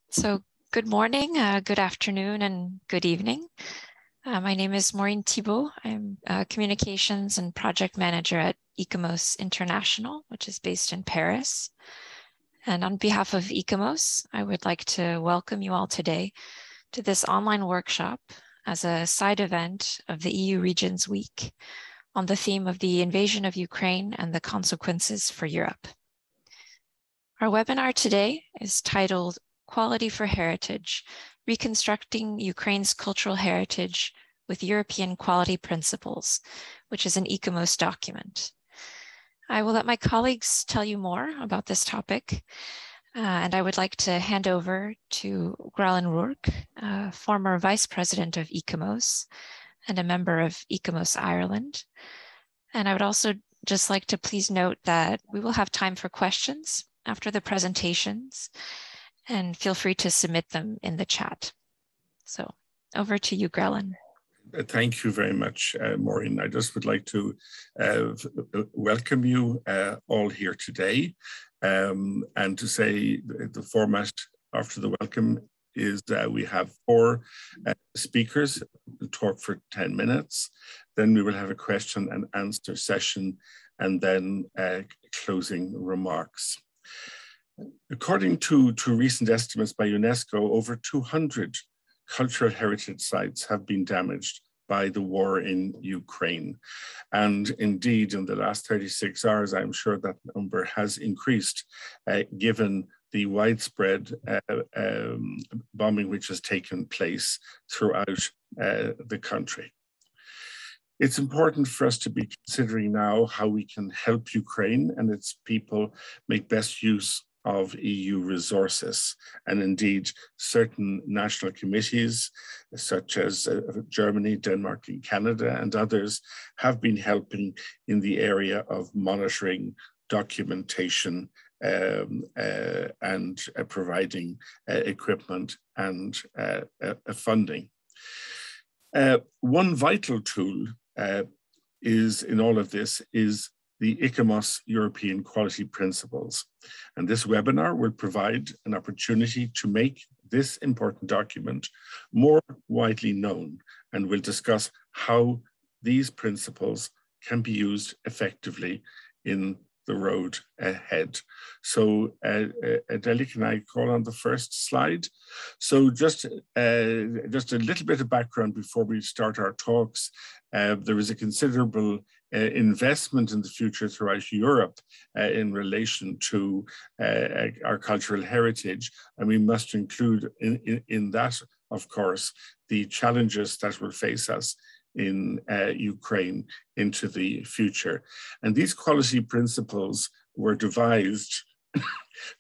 So good morning, good afternoon, and good evening. My name is Maureen. I'm Communications and Project Manager at ICOMOS International, which is based in Paris. And on behalf of ICOMOS, I would like to welcome you all today to this online workshop as a side event of the EU Regions Week on the theme of the invasion of Ukraine and the consequences for Europe. Our webinar today is titled Quality for Heritage, Reconstructing Ukraine's Cultural Heritage with European Quality Principles, which is an ICOMOS document. I will let my colleagues tell you more about this topic, and I would like to hand over to Grellan ROURKE, former Vice-President of ICOMOS and a member of ICOMOS Ireland. And I would also just like to please note that we will have time for questions after the presentations, and feel free to submit them in the chat. So over to you, Grellan. Thank you very much, Maureen. I just would like to welcome you all here today, and to say the format after the welcome is that we have 4 speakers who talk for 10 minutes. Then we will have a question and answer session, and then closing remarks. According to recent estimates by UNESCO, over 200 cultural heritage sites have been damaged by the war in Ukraine. And indeed, in the last 36 hours, I'm sure that number has increased, given the widespread bombing which has taken place throughout the country. It's important for us to be considering now how we can help Ukraine and its people make best use of EU resources. And indeed, certain national committees, such as Germany, Denmark, and Canada, and others, have been helping in the area of monitoring, documentation, and providing equipment and funding. One vital tool is in all of this is the ICOMOS European Quality Principles. And this webinar will provide an opportunity to make this important document more widely known, and we'll discuss how these principles can be used effectively in the road ahead. So Adeli, can I call on the first slide? So just a little bit of background before we start our talks. There is a considerable investment in the future throughout Europe in relation to our cultural heritage. And we must include in that, of course, the challenges that will face us in Ukraine into the future. And these quality principles were devised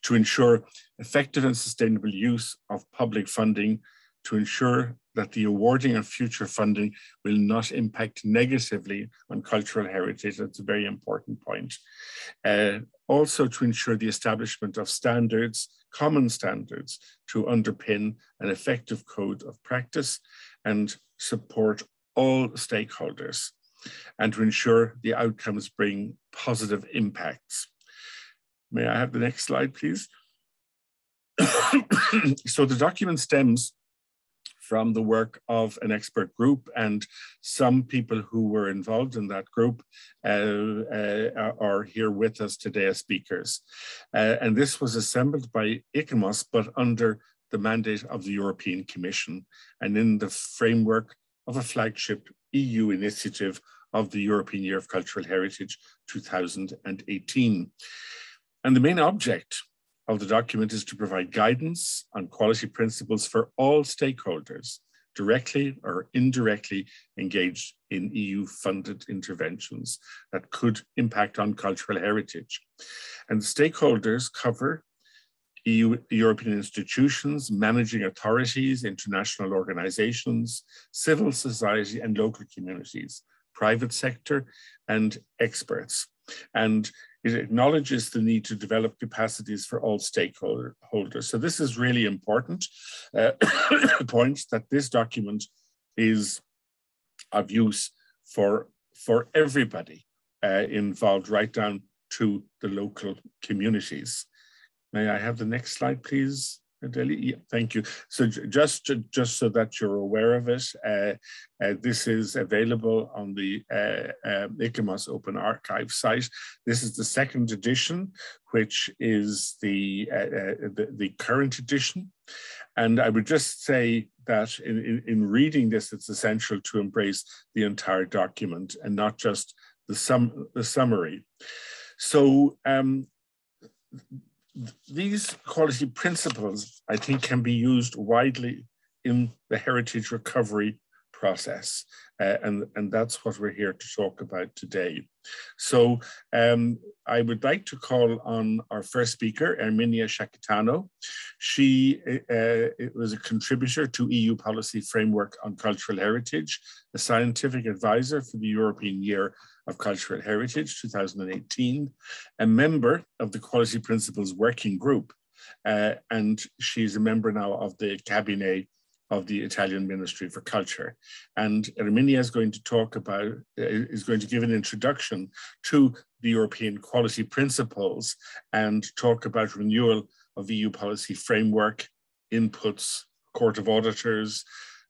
to ensure effective and sustainable use of public funding, to ensure that the awarding of future funding will not impact negatively on cultural heritage. That's a very important point. Also to ensure the establishment of standards, common standards, to underpin an effective code of practice and support all stakeholders, and to ensure the outcomes bring positive impacts. May I have the next slide, please? So the document stems from the work of an expert group, and some people who were involved in that group are here with us today as speakers. And this was assembled by ICOMOS, but under the mandate of the European Commission, and in the framework of a flagship EU initiative of the European Year of Cultural Heritage 2018. And the main object of the document is to provide guidance on quality principles for all stakeholders, directly or indirectly engaged in EU-funded interventions that could impact on cultural heritage. And stakeholders cover European institutions, managing authorities, international organizations, civil society and local communities, private sector and experts. And it acknowledges the need to develop capacities for all stakeholders. So this is really important point, that this document is of use for everybody involved, right down to the local communities. May I have the next slide, please, Thank you. So just so that you're aware of it, this is available on the ICOMOS Open Archive site. This is the second edition, which is the current edition. And I would just say that in reading this, it's essential to embrace the entire document and not just the summary. So these quality principles, I think, can be used widely in the heritage recovery process. And that's what we're here to talk about today. So I would like to call on our first speaker, Erminia SCHIACCHITANO. She was a contributor to EU Policy Framework on Cultural Heritage, a scientific advisor for the European Year of Cultural Heritage 2018, a member of the Quality Principles Working Group, and she's a member now of the Cabinet of the Italian Ministry for Culture. And Erminia is going to talk about, is going to give an introduction to the European Quality Principles and talk about renewal of EU policy framework, inputs, Court of Auditors,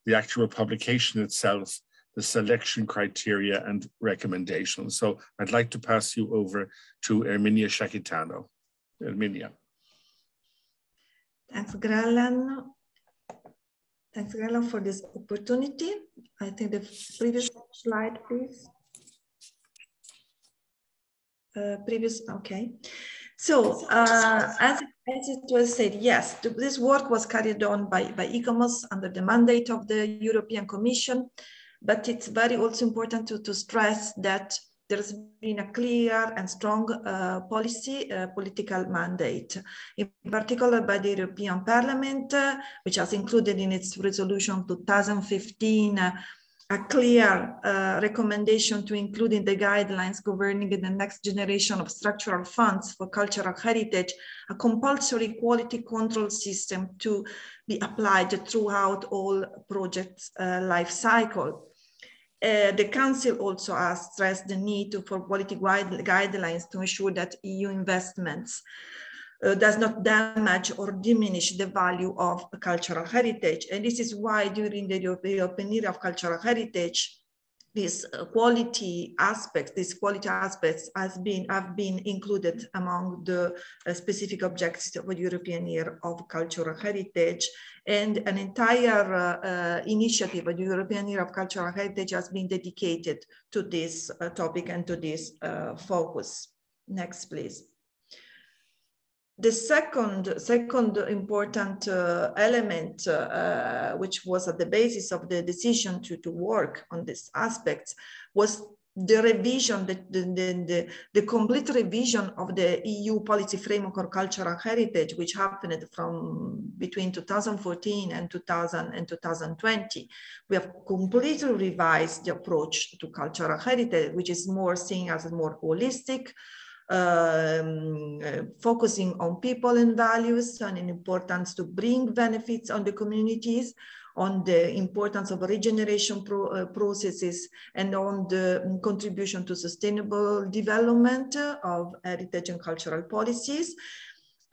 the actual publication itself, the selection criteria and recommendations. So I'd like to pass you over to Erminia SCHIACCHITANO. Erminia. Thanks, Grellan. Thanks, Grellan, for this opportunity. I think the previous slide, please. Okay. So, as it was said, yes, this work was carried on by ICOMOS under the mandate of the European Commission, but it's very also important to stress that there's been a clear and strong political mandate, in particular by the European Parliament, which has included in its resolution 2015 a clear recommendation to include in the guidelines governing the next generation of structural funds for cultural heritage, a compulsory quality control system to be applied throughout all projects' life cycle. The Council also has stressed the need for quality guidelines to ensure that EU investments does not damage or diminish the value of cultural heritage. And this is why during the European Year of Cultural Heritage, these quality aspects have been included among the specific objectives of the European Year of Cultural Heritage, and an entire initiative of the European Year of Cultural Heritage has been dedicated to this topic and to this focus. Next, please. The second important element, which was at the basis of the decision to work on these aspects, was the revision, the complete revision of the EU policy framework on cultural heritage, which happened from between 2014 and 2020. We have completely revised the approach to cultural heritage, which is more seen as more holistic, focusing on people and values and an importance to bring benefits on the communities, on the importance of regeneration processes, and on the contribution to sustainable development of heritage and cultural policies.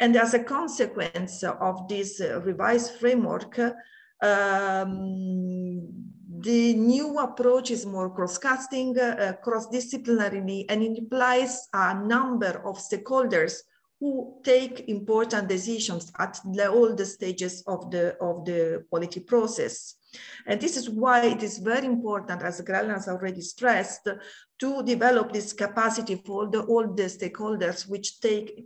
And as a consequence of this revised framework, the new approach is more cross-cutting, cross-disciplinary, and it implies a number of stakeholders who take important decisions at all the stages of the quality process. And this is why it is very important, as Grellan has already stressed, to develop this capacity for all the stakeholders which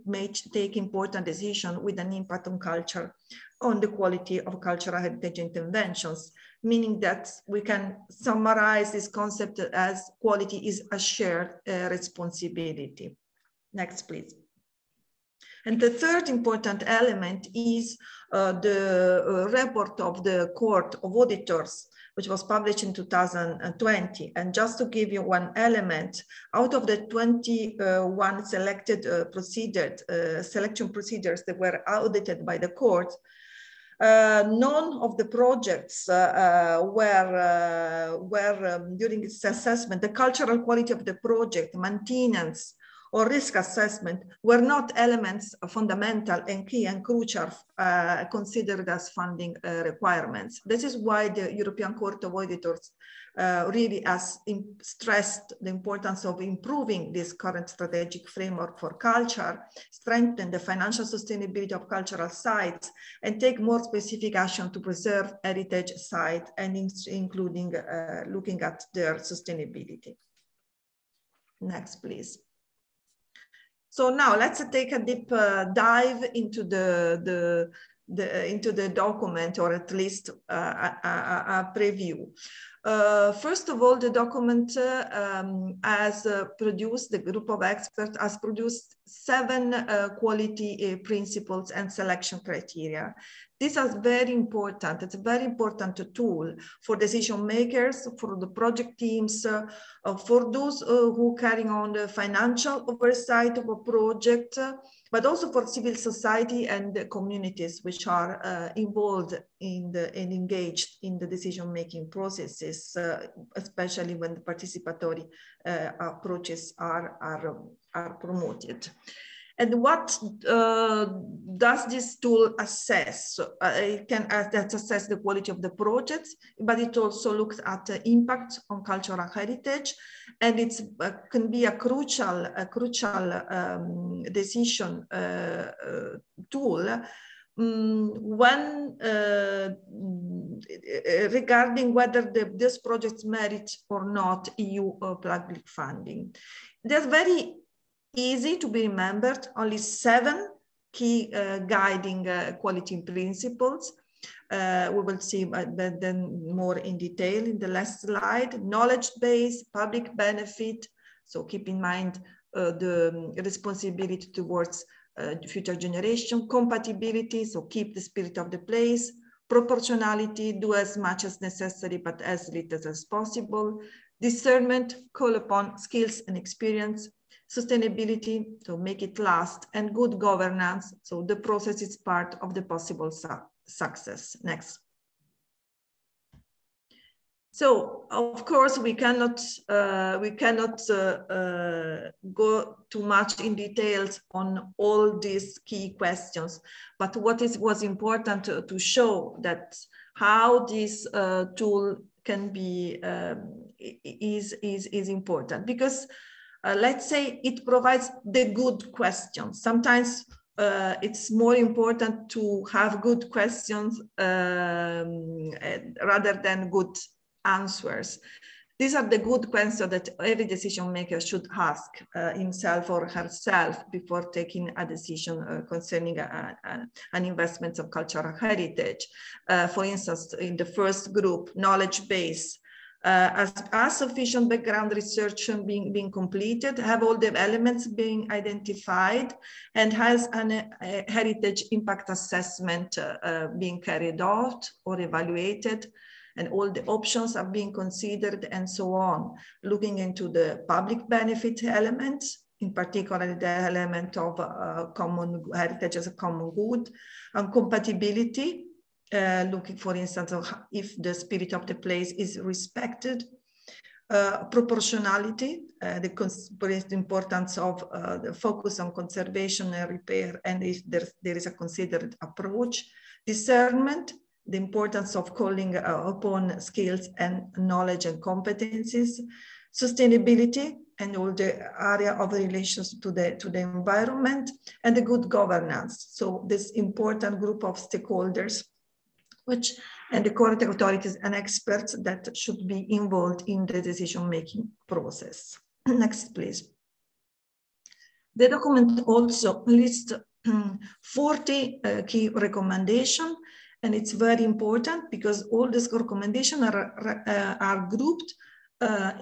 may take important decisions with an impact on culture, on the quality of cultural heritage interventions, meaning that we can summarize this concept as quality is a shared responsibility. Next, please. And the third important element is the report of the Court of Auditors, which was published in 2020. And just to give you one element, out of the 21 selected selection procedures that were audited by the court, none of the projects were during its assessment, the cultural quality of the project, maintenance, or risk assessment were not elements fundamental and key and crucial considered as funding requirements. This is why the European Court of Auditors really has stressed the importance of improving this current strategic framework for culture, strengthen the financial sustainability of cultural sites, and take more specific action to preserve heritage sites, and including looking at their sustainability. Next, please. So now let's take a deep dive into the document, or at least a preview. First of all, the document has produced, the group of experts has produced 7 quality principles and selection criteria. This is very important. It's a very important tool for decision makers, for the project teams, for those who carry on the financial oversight of a project, but also for civil society and the communities which are involved in and engaged in the decision-making processes, especially when the participatory approaches are promoted. And what does this tool assess? It can assess the quality of the projects, but it also looks at the impact on cultural heritage, and it can be a crucial decision tool when regarding whether these projects merit or not EU public funding. There's very easy to be remembered, only 7 key guiding quality principles. We will see then more in detail in the last slide. Knowledge base, public benefit, so keep in mind the responsibility towards future generation. Compatibility, so keep the spirit of the place. Proportionality, do as much as necessary but as little as possible. Discernment, call upon skills and experience. Sustainability, so make it last, and good governance, so the process is part of the possible success. Next. So, of course, we cannot go too much in details on all these key questions, but what was important to show that how this tool can be is important, because let's say it provides the good questions. Sometimes it's more important to have good questions rather than good answers. These are the good questions that every decision maker should ask himself or herself before taking a decision concerning an investment of cultural heritage. For instance, in the first group, knowledge base. Has sufficient background research being completed, have all the elements being identified, and has a heritage impact assessment being carried out or evaluated, and all the options are being considered, and so on. Looking into the public benefit elements, in particular the element of common heritage as a common good, and compatibility. Looking, for instance, if the spirit of the place is respected, proportionality, the importance of the focus on conservation and repair, and if there is a considered approach, discernment, the importance of calling upon skills and knowledge and competencies, sustainability, and all the area of relations to the environment, and the good governance. So this important group of stakeholders, and the correct authorities and experts that should be involved in the decision-making process. Next, please. The document also lists 40 key recommendations, and it's very important because all these recommendations are grouped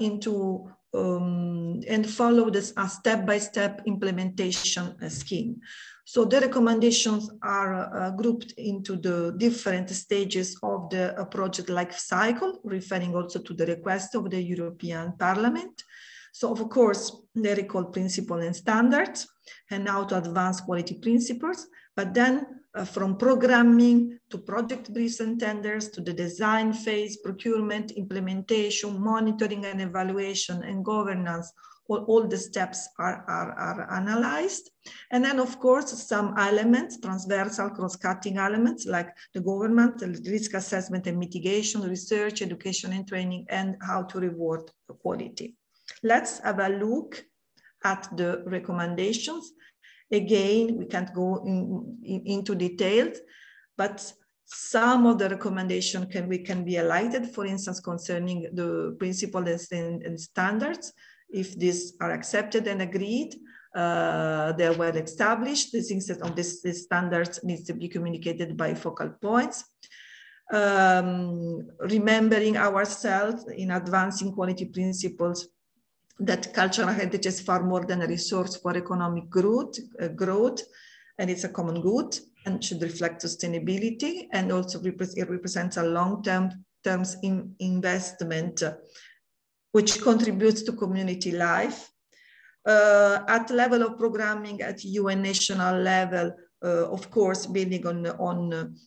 into and follow this a step-by-step implementation scheme. So the recommendations are grouped into the different stages of the project life cycle, referring also to the request of the European Parliament. So of course, they recall principles and standards, and how to advance quality principles, but then from programming to project briefs and tenders to the design phase, procurement, implementation, monitoring and evaluation, and governance, all the steps are analyzed. And then, of course, some elements, transversal, cross-cutting elements, like the government, the risk assessment and mitigation, research, education and training, and how to reward quality. Let's have a look at the recommendations. Again, we can't go into details, but some of the recommendations can be highlighted, for instance, concerning the principles and standards. If these are accepted and agreed, they're well established. The things that on these standards needs to be communicated by focal points. Remembering ourselves in advancing quality principles that cultural heritage is far more than a resource for economic growth, and it's a common good and should reflect sustainability, and also it represents a long-term investment which contributes to community life. At level of programming at UN national level, of course, building on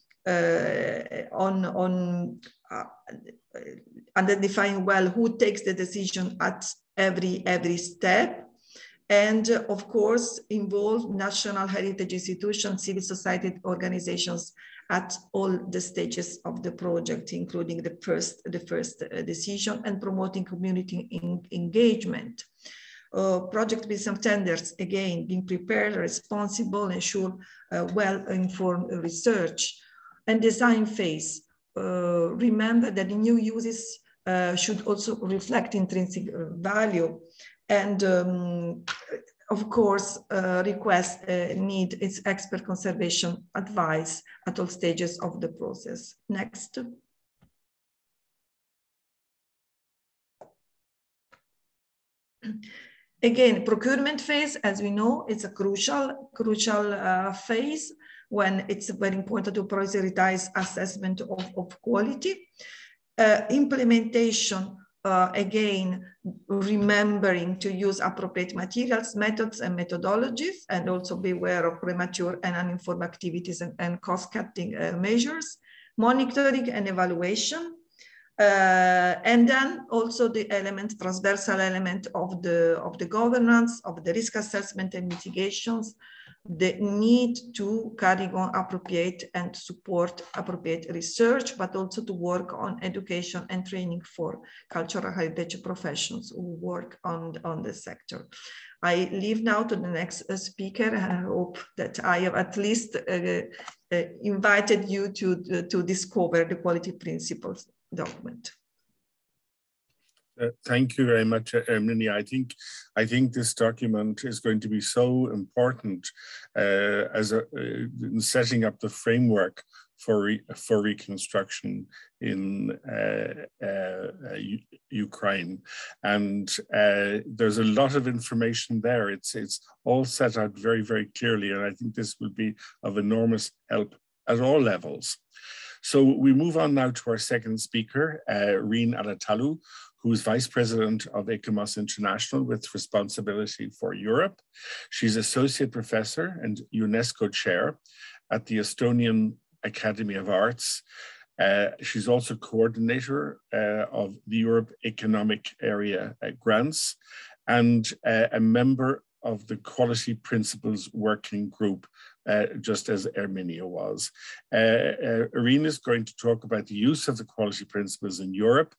identifying well who takes the decision at every step, and of course involve national heritage institutions, civil society organizations at all the stages of the project, including the first decision, and promoting community engagement. Project with some standards, again, being prepared, responsible, ensure well-informed research. And design phase, remember that the new uses should also reflect intrinsic value. And of course, request need its expert conservation advice at all stages of the process. Next. Again, procurement phase, as we know, it's a crucial phase when it's very important to prioritize assessment of quality. Implementation, again, remembering to use appropriate materials, methods, and methodologies, and also be aware of premature and uninformed activities and cost-cutting measures. Monitoring and evaluation. And then also the transversal element of the governance, of the risk assessment and mitigations, the need to carry on appropriate and support appropriate research, but also to work on education and training for cultural heritage professionals who work on the sector. I leave now to the next speaker. I hope that I have at least invited you to discover the quality principles document. Thank you very much, Erminia. I think this document is going to be so important in setting up the framework for reconstruction in Ukraine, and there's a lot of information there. It's all set out very, very clearly, and I think this will be of enormous help at all levels. So we move on now to our second speaker, Riin, who's Vice President of ICOMOS International with responsibility for Europe. She's Associate Professor and UNESCO Chair at the Estonian Academy of Arts. She's also Coordinator of the Europe Economic Area Grants and a member of the Quality Principles Working Group, just as Erminia was. Riin is going to talk about the use of the quality principles in Europe,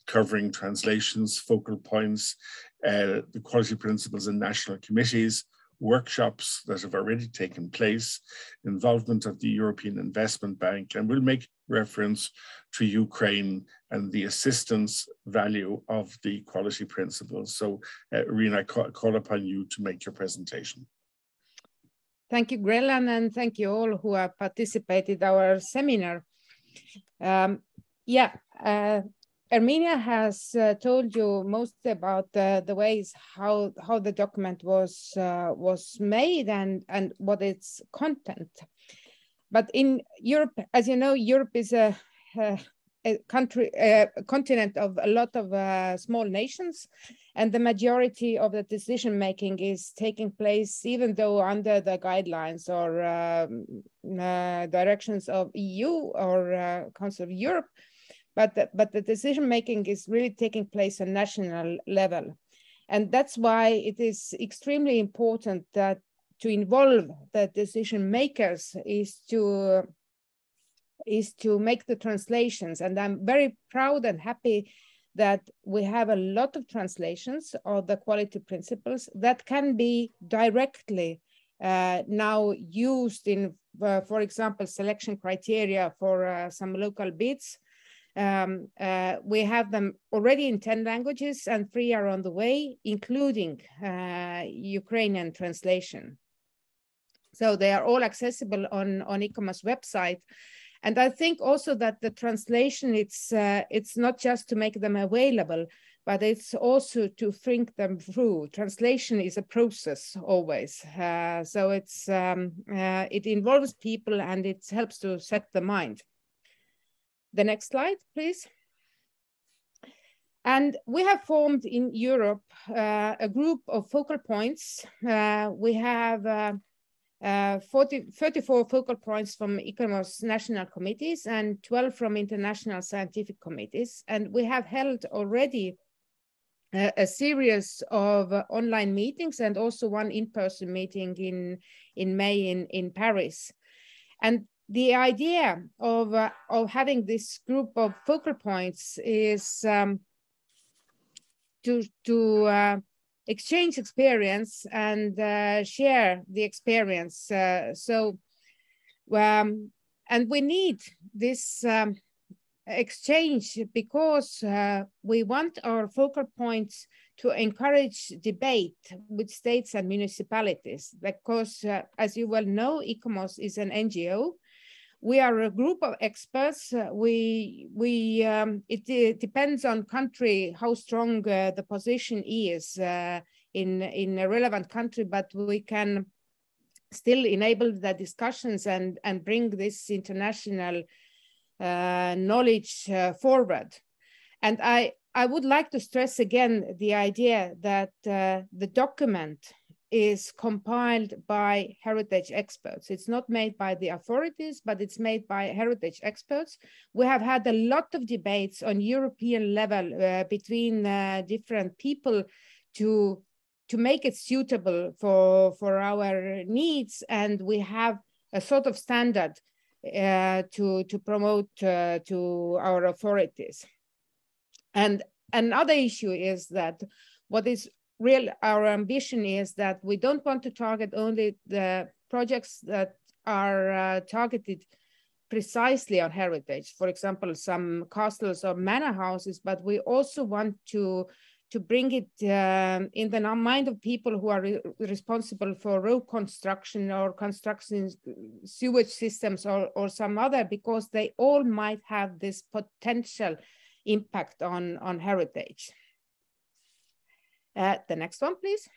covering translations, focal points, the quality principles in national committees, workshops that have already taken place, involvement of the European Investment Bank, and we'll make reference to Ukraine and the assistance value of the quality principles. So, Riin, I call upon you to make your presentation. Thank you, Grellan, and thank you all who have participated in our seminar. Erminia has told you most about the ways how the document was made and what its content. But in Europe, as you know, Europe is a continent of a lot of small nations, and the majority of the decision making is taking place, even though under the guidelines or directions of EU or Council of Europe. But the decision making is really taking place on national level. And that's why it is extremely important that to involve the decision makers is to make the translations. And I'm very proud and happy that we have a lot of translations of the quality principles that can be directly now used in, for example, selection criteria for some local bids. We have them already in 10 languages and 3 are on the way, including Ukrainian translation. So they are all accessible on ICOMOS website. And I think also that the translation, it's not just to make them available, but it's also to think them through. Translation is a process always. So it involves people and it helps to set the mind. The next slide, please. And we have formed in Europe a group of focal points. We have 34 focal points from ICOMOS national committees and 12 from international scientific committees. And we have held already a series of online meetings and also one in-person meeting in May in Paris. And the idea of having this group of focal points is to exchange experience and share the experience. And we need this exchange because we want our focal points to encourage debate with states and municipalities. Because as you well know, ICOMOS is an NGO. We are a group of experts. It depends on country how strong the position is in a relevant country, but we can still enable the discussions and bring this international knowledge forward. And I would like to stress again the idea that the document is compiled by heritage experts. It's not made by the authorities, but it's made by heritage experts. We have had a lot of debates on European level between different people to make it suitable for our needs. And we have a sort of standard to promote to our authorities. And another issue is that what is our ambition is that we don't want to target only the projects that are targeted precisely on heritage, for example, some castles or manor houses, but we also want to bring it in the mind of people who are responsible for road construction or construction sewage systems or some other, because they all might have this potential impact on heritage. The next one, please.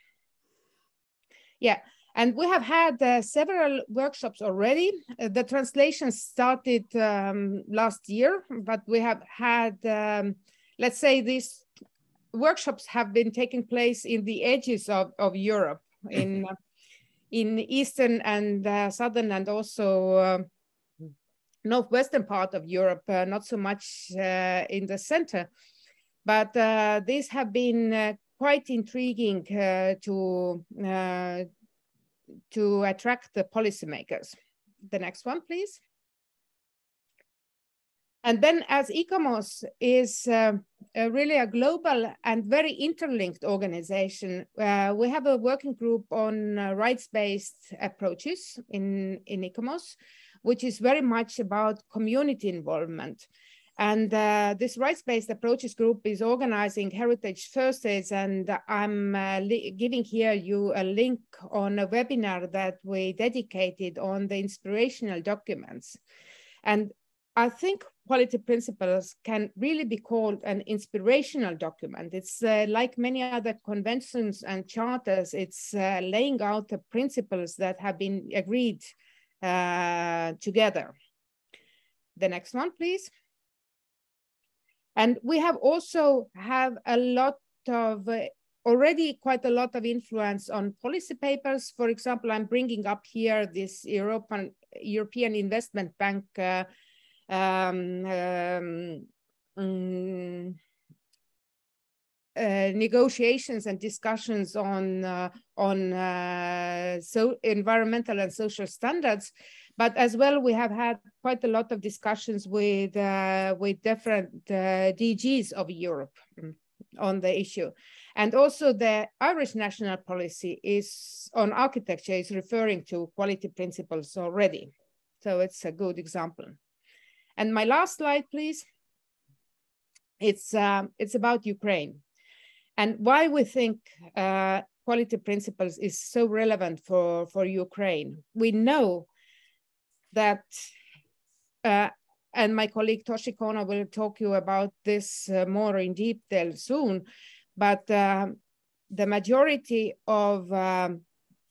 Yeah, and we have had several workshops already. The translation started last year, but we have had, let's say, these workshops have been taking place in the edges of Europe, in eastern and southern and also northwestern part of Europe, not so much in the center. But these have been quite intriguing to attract the policymakers. The next one, please. And then, as ICOMOS is really a global and very interlinked organization, we have a working group on rights-based approaches in ICOMOS, which is very much about community involvement. And this rights-based approaches group is organizing Heritage Thursdays, and I'm giving here you a link on a webinar that we dedicated on the inspirational documents. And I think quality principles can really be called an inspirational document. It's like many other conventions and charters, it's laying out the principles that have been agreed together. The next one, please. And we have also a lot of, already quite a lot of influence on policy papers. For example, I'm bringing up here this European Investment Bank negotiations and discussions on so environmental and social standards, but as well we have had quite a lot of discussions with different DGs of Europe on the issue. And also the Irish national policy is on architecture is referring to quality principles already. So it's a good example. And my last slide, please. It's about Ukraine and why we think quality principles is so relevant for Ukraine. We know that, and my colleague Toshiyuki KONO will talk you about this more in detail soon, but the majority of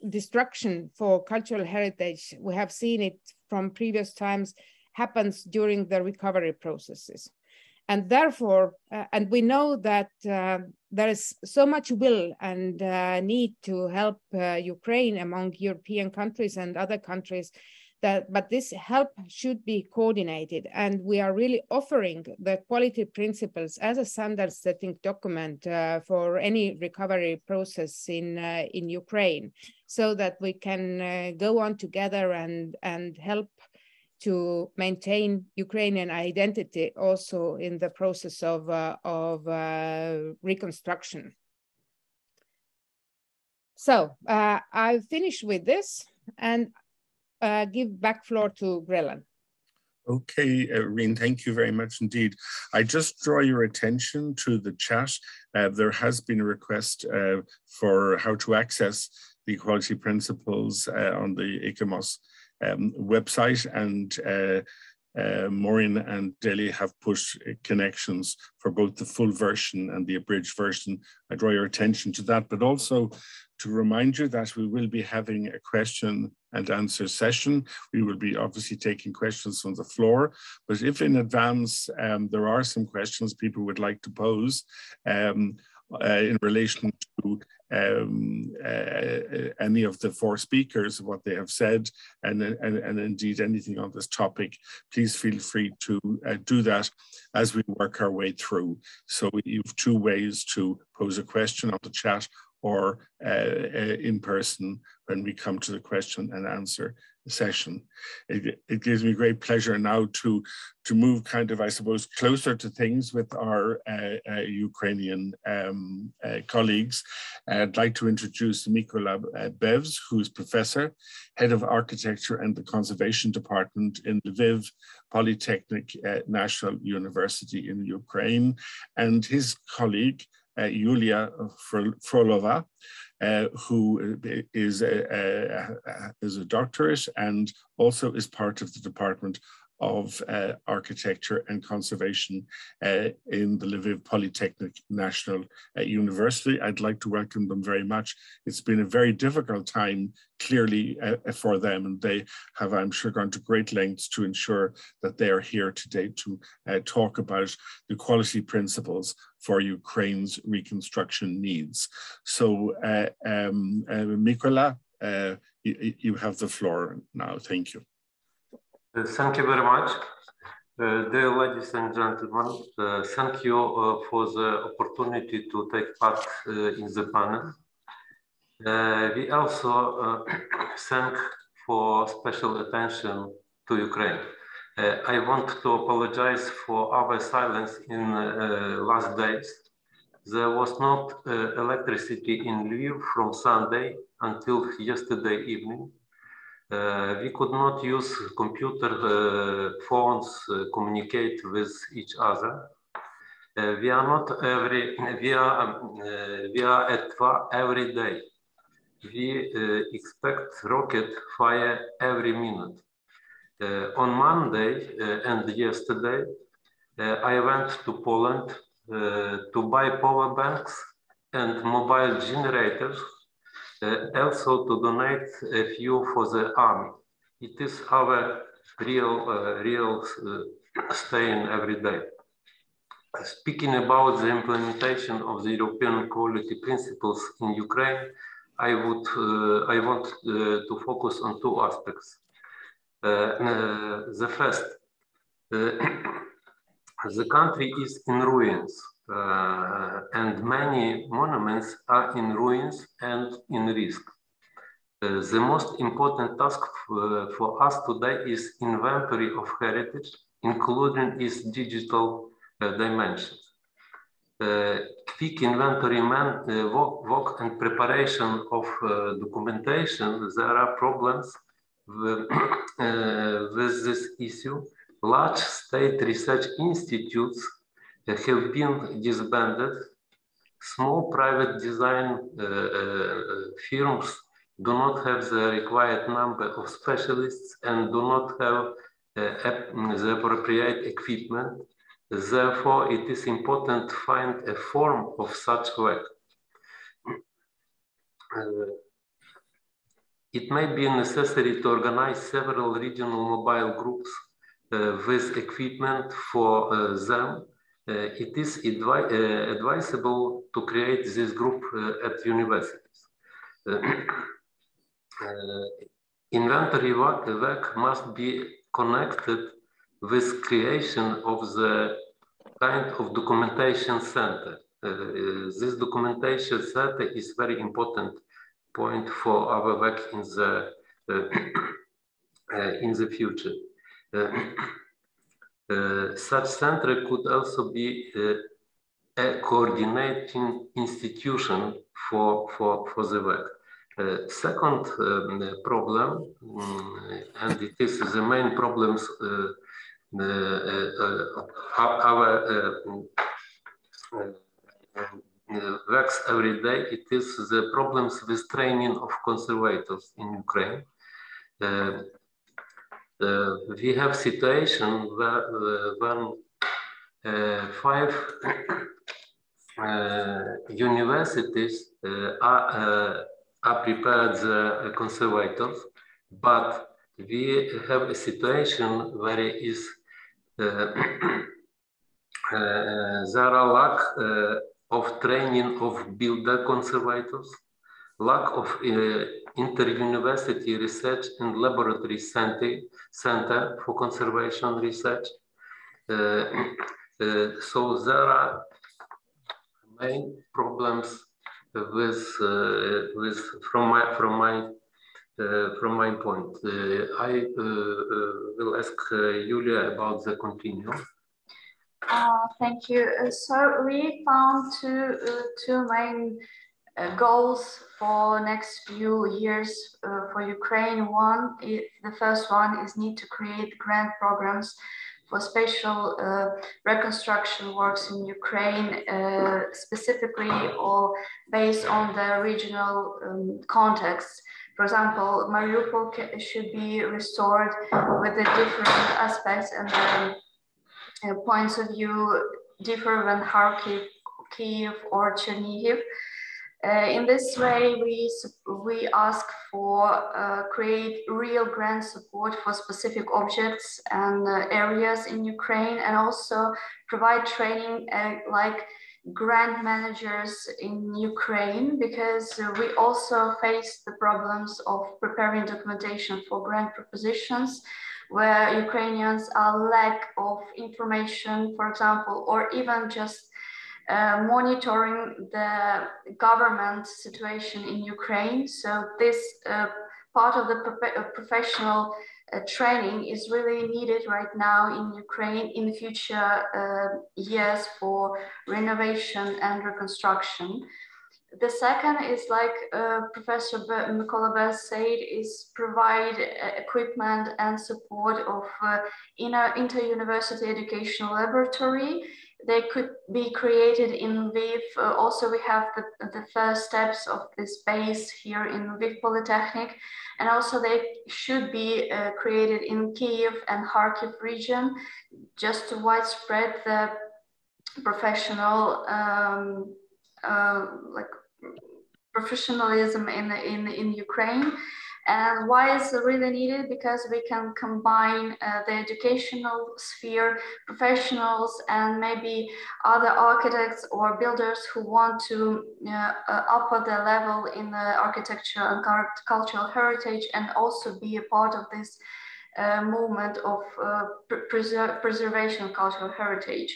destruction for cultural heritage, we have seen it from previous times, happens during the recovery processes. And therefore, and we know that there is so much will and need to help Ukraine among European countries and other countries, but this help should be coordinated. And we are really offering the quality principles as a standard setting document for any recovery process in Ukraine, so that we can go on together and help to maintain Ukrainian identity also in the process of reconstruction. So I've finished with this and give back floor to Grellan. Okay, Riin, thank you very much indeed. I just draw your attention to the chat. There has been a request for how to access the equality principles on the ICOMOS website, and Maureen and Deli have pushed connections for both the full version and the abridged version. I draw your attention to that, but also to remind you that we will be having a question and answer session. We will be obviously taking questions from the floor, but if in advance there are some questions people would like to pose in relation to any of the four speakers, what they have said, and indeed anything on this topic, please feel free to do that as we work our way through. So you have two ways to pose a question on the chat or in person when we come to the question and answer session. It gives me great pleasure now to move kind of, I suppose, closer to things with our Ukrainian colleagues. I'd like to introduce Mykola BEVZ, who's professor, head of architecture and the conservation department in Lviv Polytechnic National University in Ukraine, and his colleague, Yulia FROLOVA, who is a doctorate and also is part of the Department of Architecture and Conservation in the Lviv Polytechnic National University. I'd like to welcome them very much. It's been a very difficult time, clearly, for them, and they have, I'm sure, gone to great lengths to ensure that they are here today to talk about the quality principles for Ukraine's reconstruction needs. So, Mykola, you have the floor now. Thank you. Thank you very much. Dear ladies and gentlemen, thank you for the opportunity to take part in the panel. We also thank for special attention to Ukraine. I want to apologize for our silence in last days. There was not electricity in Lviv from Sunday until yesterday evening. We could not use computer phones communicate with each other. We are at war every day. We expect rocket fire every minute. On Monday and yesterday, I went to Poland to buy power banks and mobile generators, also to donate a few for the army. It is our real staying every day. Speaking about the implementation of the European quality principles in Ukraine, I want to focus on two aspects. The first, the country is in ruins. and many monuments are in ruins and in risk. The most important task for us today is inventory of heritage, including its digital dimensions. Quick inventory work and preparation of documentation, there are problems with this issue. Large state research institutes have been disbanded. Small private design firms do not have the required number of specialists and do not have the appropriate equipment. Therefore, it is important to find a form of such work. It may be necessary to organize several regional mobile groups with equipment for them. It is advisable to create this group at universities. Inventory work must be connected with creation of the kind of documentation center. This documentation center is very important point for our work in the future. Such center could also be a coordinating institution for the work. Second problem, and it is the main problems our works every day, it is the problems with training of conservators in Ukraine. We have situation where when 5 universities are prepared the conservators, but we have a situation where is there are lack of training of builder conservators, lack of inter-university research and laboratory center for conservation research. So there are main problems with from my point. I will ask Yulia about the continuum. Thank you. So we found two main goals for next few years for Ukraine. The first one is need to create grant programs for special reconstruction works in Ukraine, specifically or based on the regional context. For example, Mariupol should be restored with the different aspects and the points of view differ when Kharkiv, Kyiv, or Chernihiv. In this way, we ask for create real grant support for specific objects and areas in Ukraine, and also provide training like grant managers in Ukraine, because we also face the problems of preparing documentation for grant propositions, where Ukrainians are lack of information, for example, or even just monitoring the government situation in Ukraine. So this part of the professional training is really needed right now in Ukraine in the future years for renovation and reconstruction. The second is, like Professor Mykola said, is provide equipment and support of inter-university educational laboratory. They could be created in Lviv. Also, we have the first steps of this base here in Lviv Polytechnic. And also they should be created in Kyiv and Kharkiv region, just to widespread the professional professionalism in Ukraine. And why is it really needed? Because we can combine the educational sphere, professionals, and maybe other architects or builders who want to up their level in the architecture and cultural heritage, and also be a part of this movement of preservation of cultural heritage.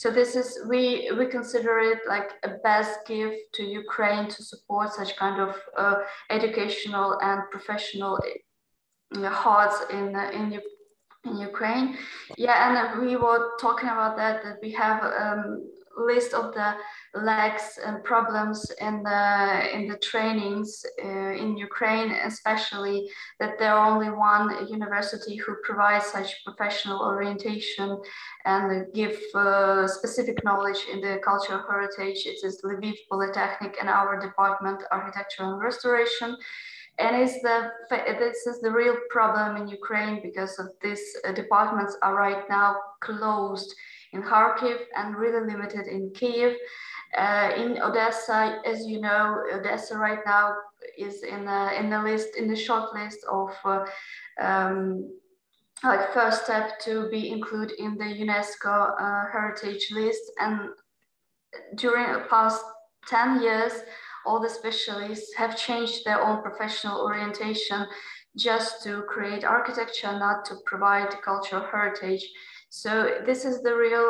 So this is, we consider it like a best gift to Ukraine to support such kind of educational and professional hearts in Ukraine. Yeah, and we were talking about that we have list of the lacks and problems in the trainings in Ukraine, especially that there are only one university who provides such professional orientation and give specific knowledge in the cultural heritage. It is Lviv Polytechnic and our department, Architecture and Restoration. And this is the real problem in Ukraine, because of these departments are right now closed in Kharkiv and really limited in Kiev. In Odessa, as you know, Odessa right now is in the short list of like first step to be included in the UNESCO heritage list. And during the past 10 years, all the specialists have changed their own professional orientation just to create architecture, not to provide cultural heritage. So this is the real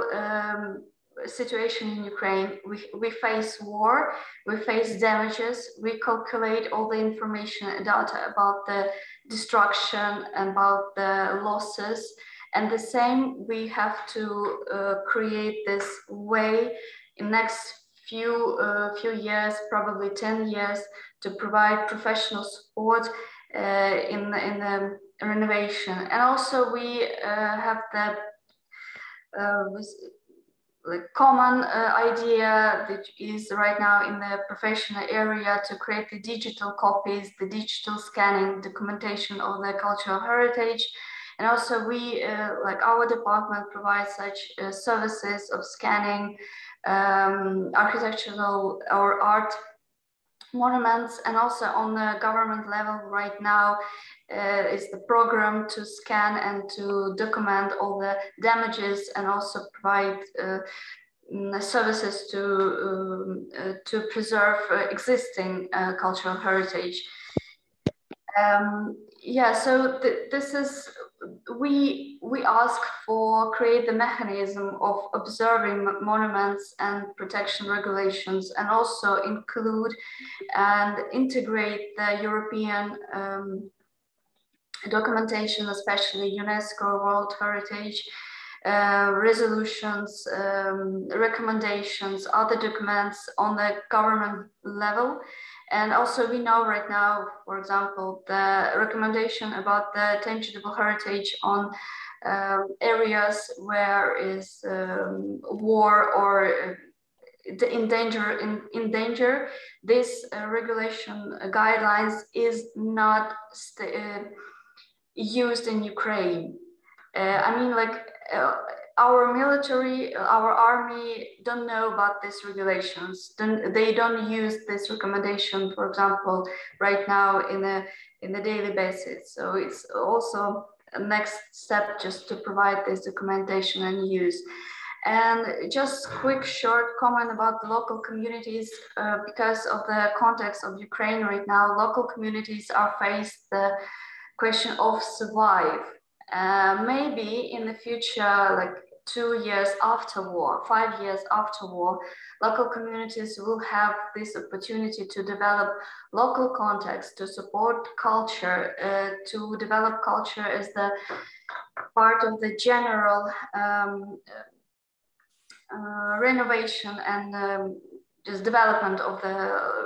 situation in Ukraine. We face war, we face damages, we calculate all the information and data about the destruction and about the losses. And the same, we have to create this way in next few years, probably 10 years, to provide professional support in the renovation. And also we have the common idea that is right now in the professional area to create the digital copies, the digital scanning, documentation of the cultural heritage. And also we, like our department, provides such services of scanning architectural or art monuments. And also on the government level right now is the program to scan and to document all the damages and also provide services to preserve existing cultural heritage. Yeah, so this is, we ask for create the mechanism of observing monuments and protection regulations, and also include and integrate the European documentation, especially UNESCO World Heritage resolutions, recommendations, other documents on the government level. And also we know right now, for example, the recommendation about the tangible heritage on areas where is war or in danger. This regulation guidelines is not used in Ukraine. I mean, like our military, our army don't know about these regulations. They don't use this recommendation, for example, right now in the daily basis. So it's also a next step just to provide this documentation and use. And just quick short comment about the local communities, because of the context of Ukraine right now, local communities are faced the question of survive. Maybe in the future, like 2 years after war, 5 years after war, local communities will have this opportunity to develop local context, to support culture, to develop culture as the part of the general renovation and just development of the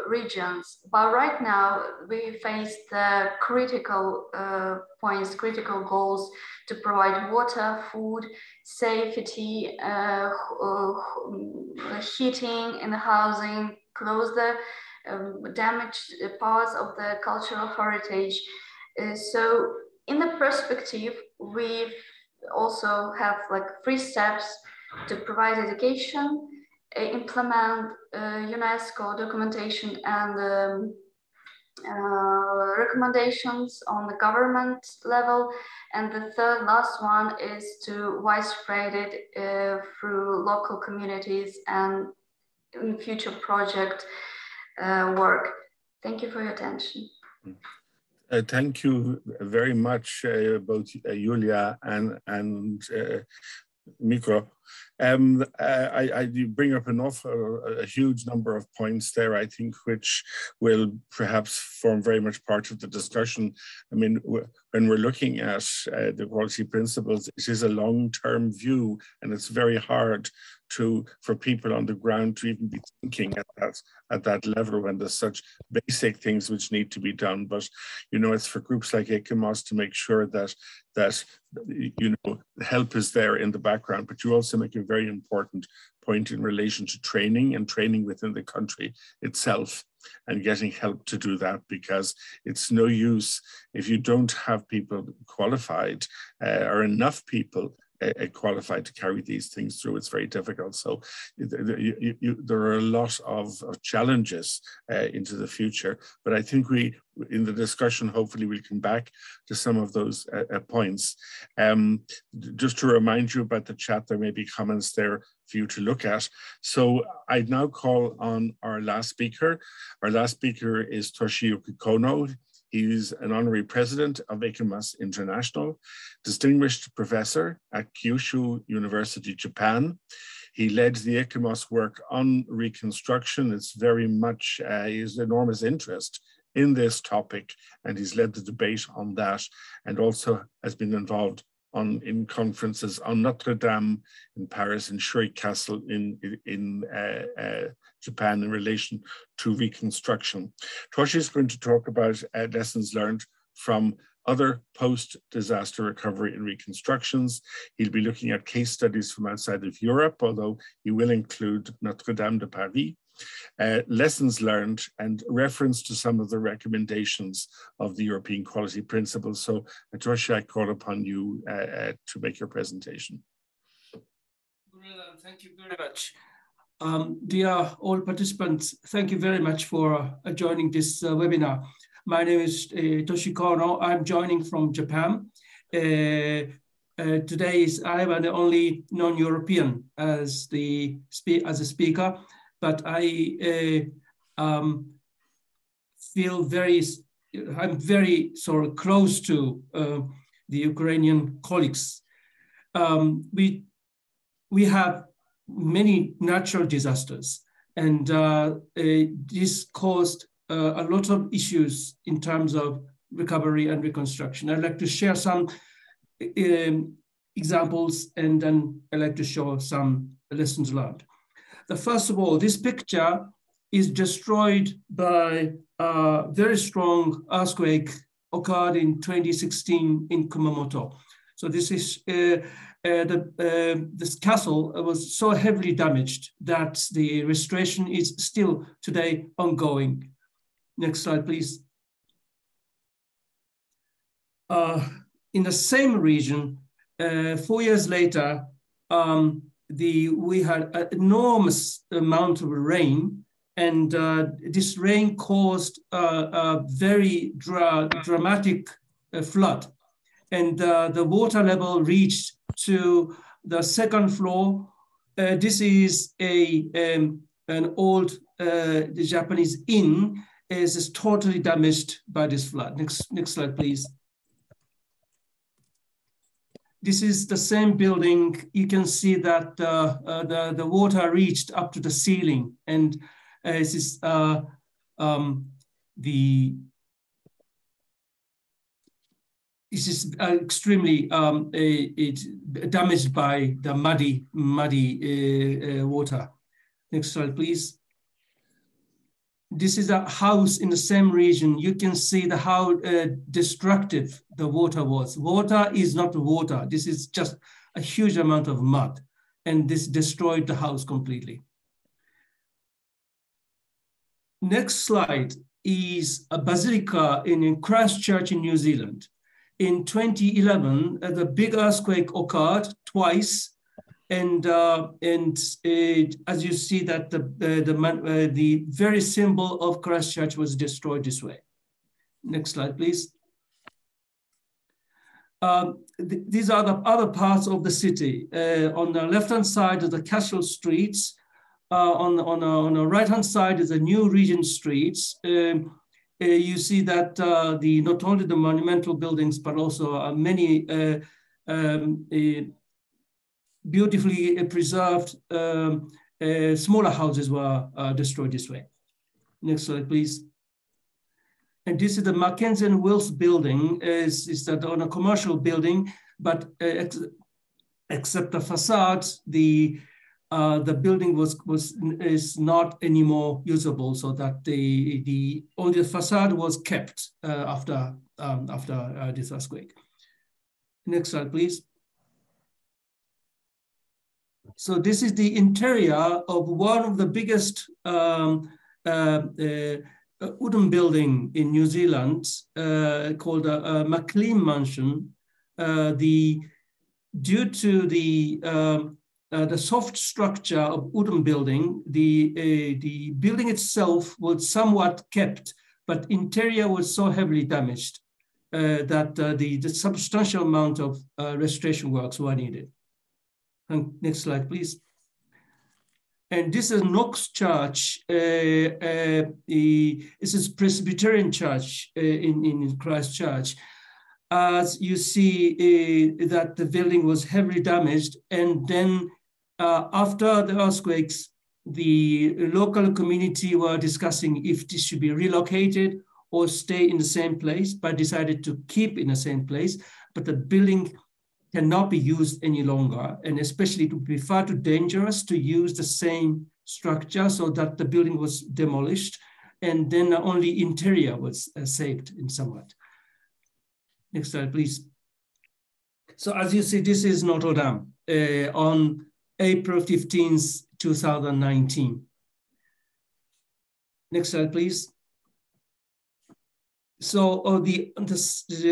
regions. But right now we face the critical points, critical goals to provide water, food, safety, heating in the housing, close the damaged parts of the cultural heritage. So in the perspective, we also have like 3 steps to provide education, implement UNESCO documentation and recommendations on the government level. And the third last one is to widespread it through local communities and in future project work. Thank you for your attention. Thank you very much, both Yulia and Mikro, You bring up a huge number of points there, I think, which will perhaps form very much part of the discussion. I mean, when we're looking at the quality principles, it is a long-term view, and it's very hard for people on the ground to even be thinking at that level when there's such basic things which need to be done. But, you know, it's for groups like ICOMOS to make sure that you know, help is there in the background. But you also make a very important point in relation to training and training within the country itself and getting help to do that, because it's no use if you don't have people qualified or enough people qualified to carry these things through. It's very difficult. So there are a lot of challenges into the future, but I think in the discussion, hopefully we'll come back to some of those points. Just to remind you about the chat, there may be comments there for you to look at. So I'd now call on our last speaker. Our last speaker is Toshiyuki Kono. He's an Honorary President of ICOMOS International, Distinguished Professor at Kyushu University, Japan. He led the ICOMOS work on reconstruction. It's very much his enormous interest in this topic, and he's led the debate on that, and also has been involved in conferences on Notre Dame in Paris and Shuri Castle in Japan in relation to reconstruction. Toshi is going to talk about lessons learned from other post-disaster recovery and reconstructions. He'll be looking at case studies from outside of Europe, although he will include Notre Dame de Paris. Lessons learned and reference to some of the recommendations of the European Quality Principles. So, Toshi, I call upon you to make your presentation. Thank you very much. Dear all participants, thank you very much for joining this webinar. My name is Toshi Kono. I'm joining from Japan. Today I am the only non-European as a speaker, but I feel I'm very sort of close to the Ukrainian colleagues. We have many natural disasters, and this caused a lot of issues in terms of recovery and reconstruction. I'd like to share some examples, and then I'd like to show some lessons learned. First of all, this picture is destroyed by a very strong earthquake occurred in 2016 in Kumamoto. So this is this castle was so heavily damaged that the restoration is still today ongoing. Next slide, please. In the same region, 4 years later, we had an enormous amount of rain, and this rain caused a very dramatic flood. And the water level reached to the second floor. This is an old Japanese inn. Is totally damaged by this flood. Next slide, please. This is the same building. You can see that the water reached up to the ceiling, and this is extremely damaged by the muddy water. Next slide, please. This is a house in the same region. You can see how destructive the water was. Water is not water. This is just a huge amount of mud, and this destroyed the house completely. Next slide is a basilica in Christchurch in New Zealand. In 2011, the big earthquake occurred twice. And as you see that the very symbol of Christchurch was destroyed this way. Next slide, please. These are the other parts of the city. On the left-hand side is the Castle Streets. On the right-hand side is the New Regent Streets. You see that not only the monumental buildings, but also many beautifully preserved smaller houses were destroyed this way. Next slide, please. And this is the Mackenzie and Wills building. Is that on a commercial building, but except the facade, the building is not anymore usable, so that only the facade was kept after this earthquake. Next slide, please. So this is the interior of one of the biggest wooden building in New Zealand called McLean Mansion. Due to the soft structure of wooden building, the building itself was somewhat kept, but interior was so heavily damaged that the substantial amount of restoration works were needed. And next slide, please. And this is Knox Church. This is Presbyterian Church in Christchurch. As you see that the building was heavily damaged, and then after the earthquakes, the local community were discussing if this should be relocated or stay in the same place, but decided to keep in the same place. But the building cannot be used any longer, and especially it would be far too dangerous to use the same structure, so that the building was demolished, and then only interior was saved in somewhat. Next slide, please. So as you see, this is Notre Dame on April 15th, 2019. Next slide, please. So the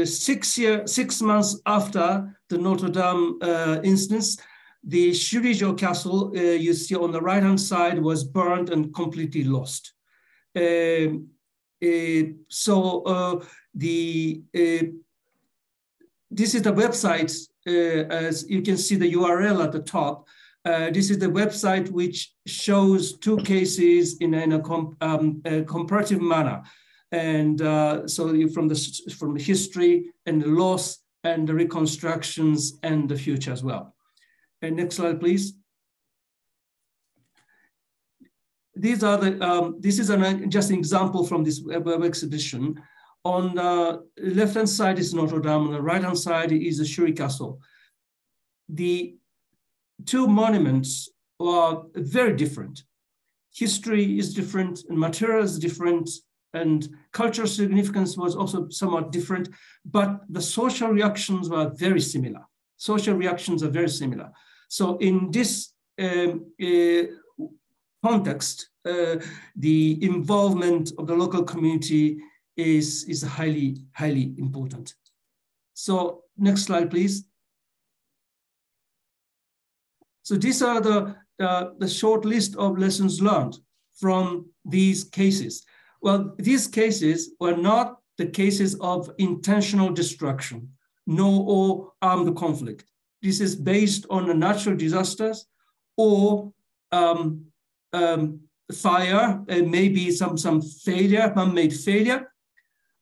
6 months after the Notre Dame instance, the Shurijo Castle, you see on the right-hand side, was burned and completely lost. This is the website, as you can see the URL at the top. This is the website which shows 2 cases in a comparative manner. And so from the history and the loss and the reconstructions and the future as well. And next slide, please. These are this is just an example from this web exhibition. On the left-hand side is Notre Dame, on the right-hand side is the Shuri Castle. The 2 monuments are very different. History is different, and material is different, and cultural significance was also somewhat different, but the social reactions were very similar. Social reactions are very similar. So in this context, the involvement of the local community is highly, highly important. So next slide, please. So these are the short list of lessons learned from these cases. Well, these cases were not the cases of intentional destruction, nor armed conflict. This is based on the natural disasters or fire, and maybe some failure, man-made failure.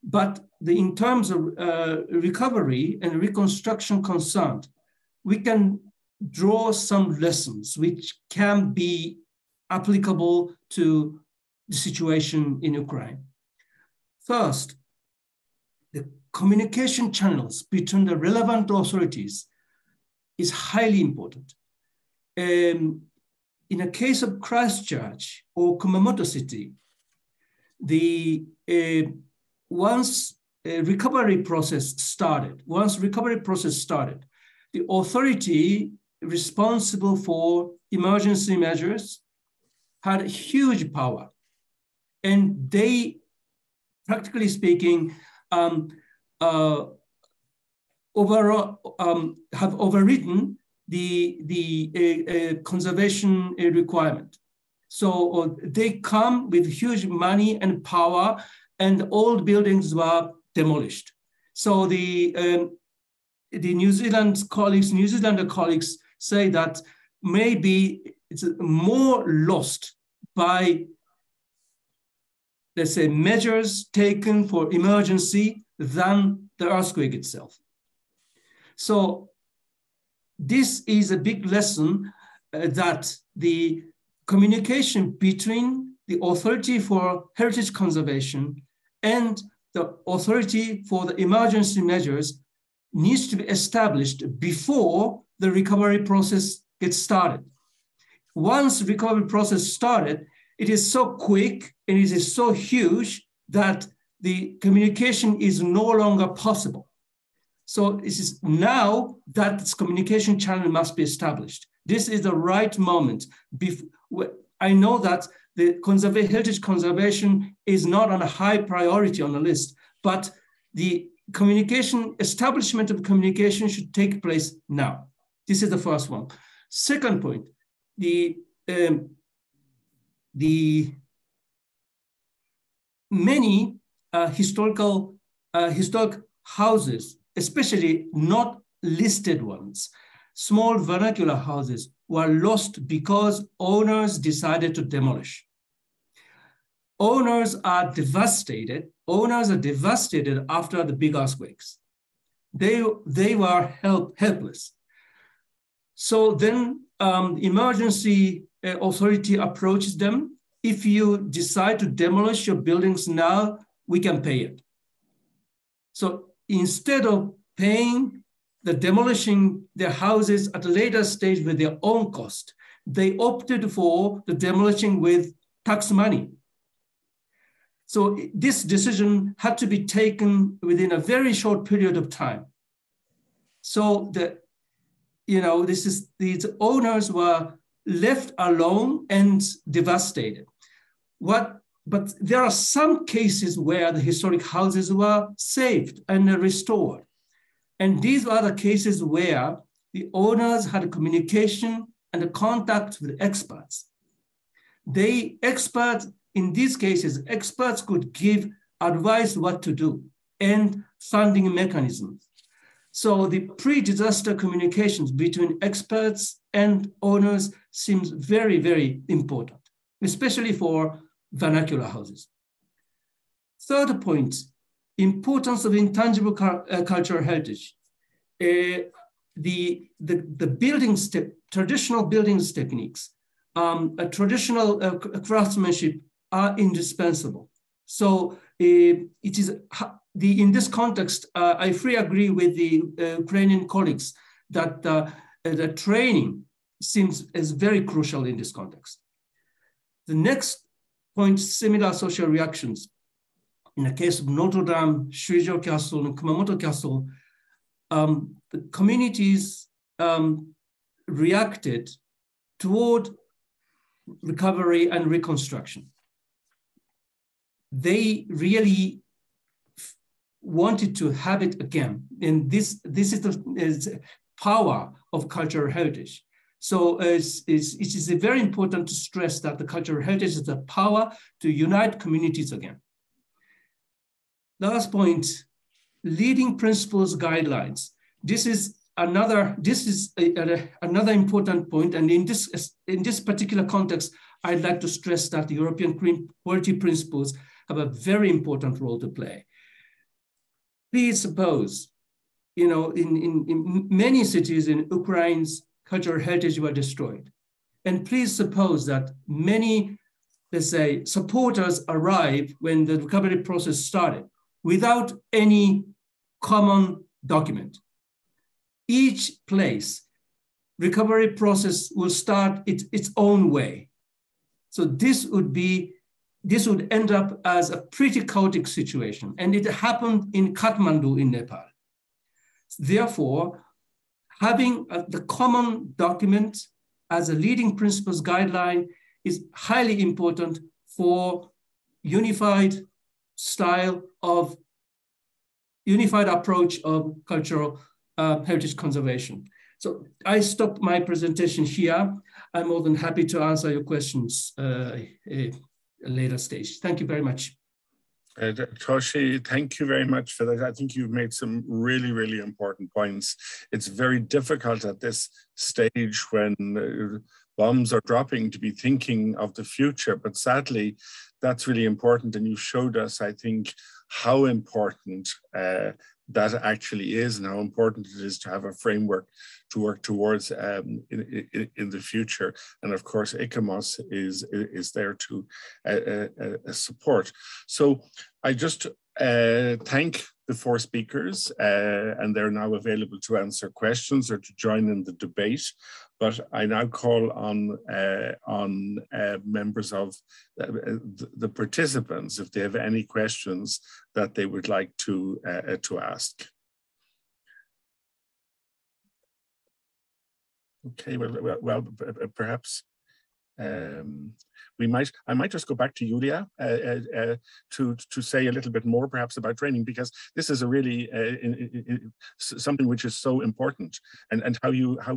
But in terms of recovery and reconstruction concerned, we can draw some lessons which can be applicable to the situation in Ukraine. First, the communication channels between the relevant authorities is highly important. In a case of Christchurch or Kumamoto City, once a recovery process started, the authority responsible for emergency measures had huge power. And they, practically speaking, have overridden the conservation requirement. So they come with huge money and power, and old buildings were demolished. So the New Zealander colleagues say that maybe it's more lost by, let's say, measures taken for emergency than the earthquake itself. So this is a big lesson that the communication between the authority for heritage conservation and the authority for the emergency measures needs to be established before the recovery process gets started. Once the recovery process started, it is so quick and it is so huge that the communication is no longer possible. So it is now that this communication channel must be established. This is the right moment. I know that the heritage conservation is not on a high priority on the list, but the establishment of communication should take place now. This is the first one. Second point, the many historic houses, especially not listed ones, small vernacular houses, were lost because owners decided to demolish. Owners are devastated. Owners are devastated after the big earthquakes. They were helpless. So then emergency authority approaches them. If you decide to demolish your buildings now, we can pay it. So instead of paying demolishing their houses at a later stage with their own cost, they opted for the demolishing with tax money. So this decision had to be taken within a very short period of time. So these owners were left alone and devastated. But there are some cases where the historic houses were saved and restored. And these are the cases where the owners had communication and contact with experts. In these cases, experts could give advice what to do and funding mechanisms. So the pre-disaster communications between experts and owners seems very, very important, especially for vernacular houses. Third point, importance of intangible cultural heritage. The traditional buildings techniques, traditional craftsmanship are indispensable. So it is in this context, I fully agree with the Ukrainian colleagues that the training seems as very crucial in this context. The next point, similar social reactions. In the case of Notre Dame, Shuijo Castle, and Kumamoto Castle, the communities reacted toward recovery and reconstruction. They really wanted to have it again. And this is the power of cultural heritage. So it is very important to stress that the cultural heritage is the power to unite communities again. Last point, leading principles guidelines. This is another important point. And in this particular context, I'd like to stress that the European Quality Principles have a very important role to play. Please suppose, in many cities in Ukraine's cultural heritage were destroyed. And please suppose that many, let's say, supporters arrived when the recovery process started without any common document. Each place, recovery process will start its own way. So this would end up as a pretty chaotic situation. And it happened in Kathmandu in Nepal. Therefore, having the common document as a leading principles guideline is highly important for unified approach of cultural heritage conservation. So I stop my presentation here. I'm more than happy to answer your questions at a later stage. Thank you very much. Toshi, thank you very much for that. I think you've made some really, really important points. It's very difficult at this stage when bombs are dropping to be thinking of the future, but sadly, that's really important. And you showed us, I think, how important that actually is and how important it is to have a framework to work towards in the future. And of course, ICOMOS is there to support. So I just thank the four speakers, and they're now available to answer questions or to join in the debate. But I now call on members of the participants if they have any questions that they would like to ask. Okay, well perhaps I might just go back to Yulia to say a little bit more perhaps about training, because this is a really something which is so important, and how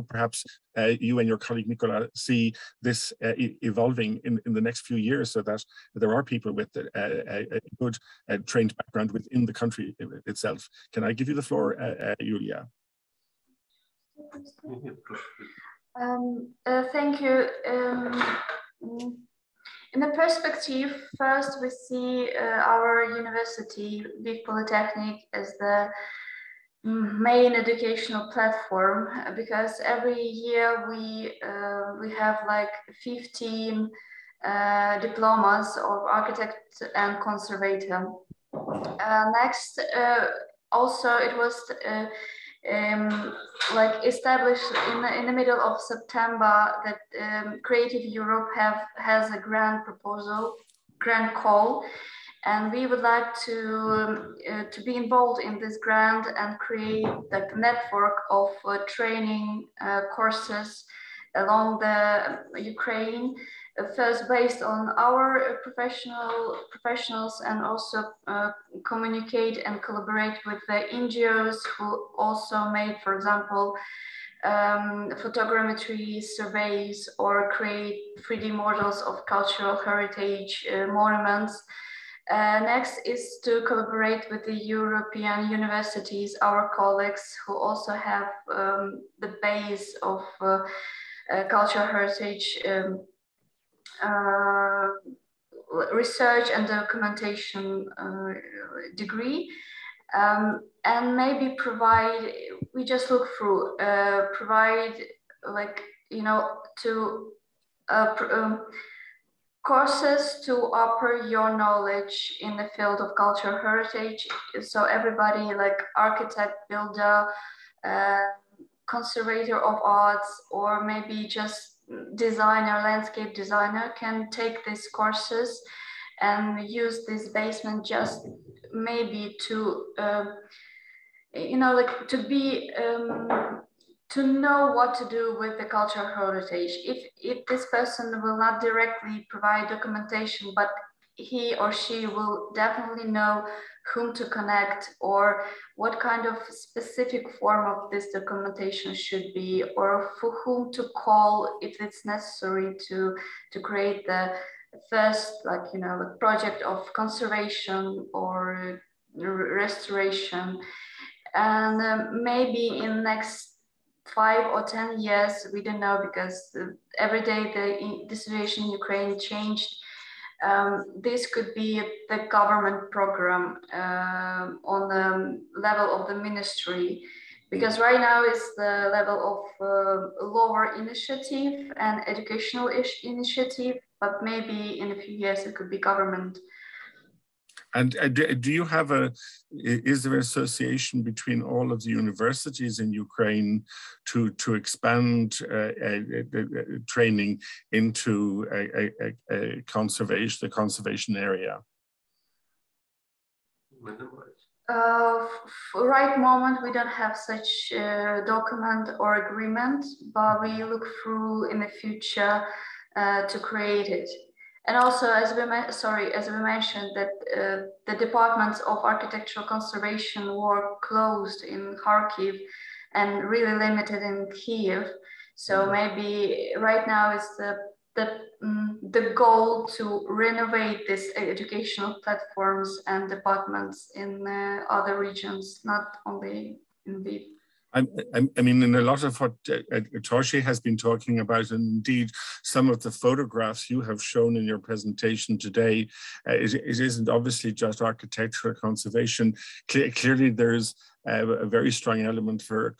perhaps you and your colleague Mykola see this evolving in the next few years, so that there are people with a good trained background within the country itself. Can I give you the floor, Yulia? Thank you. In the perspective, first we see our university, Big Polytechnic, as the main educational platform, because every year we have like 15 diplomas of architect and conservator. Next, also it was like established in the middle of September that Creative Europe has a grant proposal, grant call, and we would like to be involved in this grant and create like a network of training courses along the Ukraine. First, based on our professionals, and also communicate and collaborate with the NGOs who also made, for example, photogrammetry surveys or create 3D models of cultural heritage monuments. Next is to collaborate with the European universities, our colleagues who also have the base of cultural heritage research and documentation degree, and maybe provide, we just look through, provide like, you know, to courses to upper your knowledge in the field of cultural heritage. So everybody like architect, builder, conservator of arts, or maybe just designer, landscape designer can take these courses and use this basement just maybe to, you know, like to be, to know what to do with the cultural heritage. If this person will not directly provide documentation, but he or she will definitely know whom to connect, or what kind of specific form of this documentation should be, or for whom to call if it's necessary to create the first, like, you know, the project of conservation or restoration. And maybe in next 5 or 10 years, we don't know, because every day the situation in Ukraine changed. This could be the government program on the level of the ministry, because right now it's the level of lower initiative and educational initiative, but maybe in a few years it could be government. And do you have is there an association between all of the universities in Ukraine to expand training into the conservation area? Right moment, we don't have such document or agreement, but we look through in the future to create it. And also, as we mentioned, that the departments of architectural conservation were closed in Kharkiv and really limited in Kiev. So maybe right now is the goal to renovate these educational platforms and departments in other regions, not only in the. I mean, in a lot of what Toshi has been talking about, and indeed some of the photographs you have shown in your presentation today, it isn't obviously just architectural conservation. Clearly, there's a very strong element for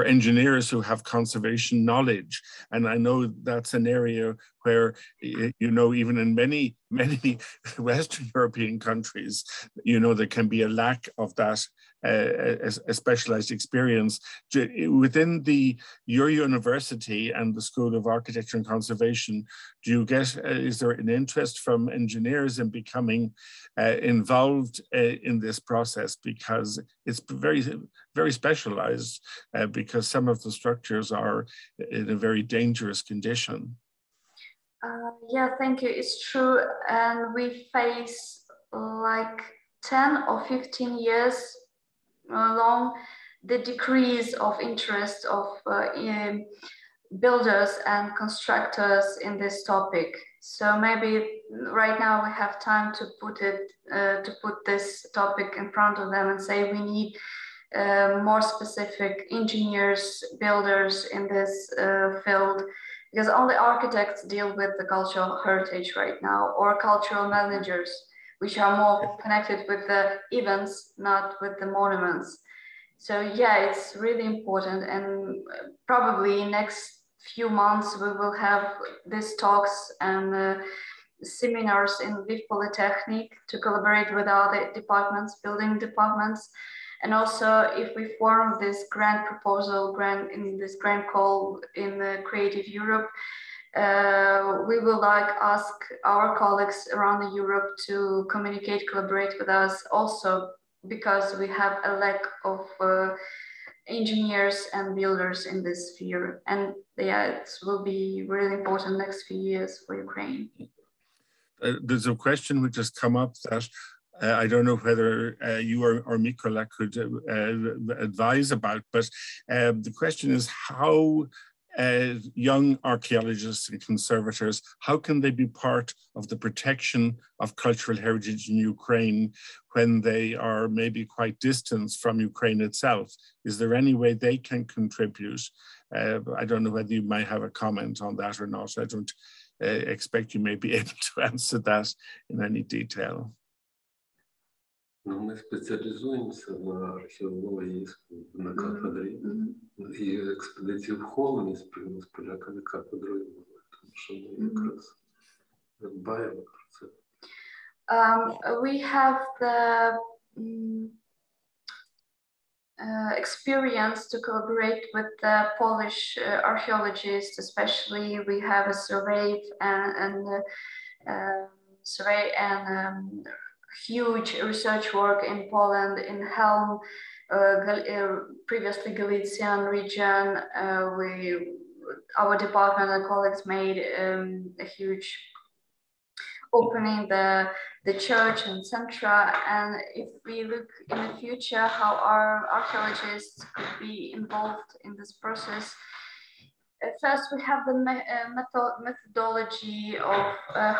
engineers who have conservation knowledge. And I know that's an area where, you know, even in many Western European countries, you know, there can be a lack of that a specialized experience. Within your university and the School of Architecture and Conservation, do you get, is there an interest from engineers in becoming involved in this process? Because it's very specialized, because some of the structures are in a very dangerous condition. Yeah, thank you. It's true. And we face like 10 or 15 years long the decrease of interest of builders and constructors in this topic. So maybe right now we have time to put this topic in front of them and say we need more specific engineers, builders in this field, because only architects deal with the cultural heritage right now, or cultural managers, which are more connected with the events, not with the monuments. So yeah, it's really important, and probably next few months we will have these talks and seminars in Lviv Polytechnic to collaborate with other departments, building departments. And also, if we form this grant proposal, in this grant call in Creative Europe, we will ask our colleagues around Europe to communicate, collaborate with us, also because we have a lack of engineers and builders in this sphere. And yeah, it will be really important next few years for Ukraine. There's a question which has come up that I don't know whether you or Mykola could advise about, but the question is how young archaeologists and conservators, how can they be part of the protection of cultural heritage in Ukraine when they are maybe quite distant from Ukraine itself? Is there any way they can contribute? I don't know whether you might have a comment on that or not. I don't expect you may be able to answer that in any detail. Ну, ми спеціалізуємося на археології на кафедрі. І експедиції в Холмі спільно з поляками кафедрою були, тому що ми якраз дбаємо про це. We have the experience to collaborate with the Polish archaeologists, especially we have a survey and huge research work in Poland, in Helm, previously Galician region. Our department and colleagues made a huge opening the church in Centra. And if we look in the future how our archaeologists could be involved in this process, first we have the methodology of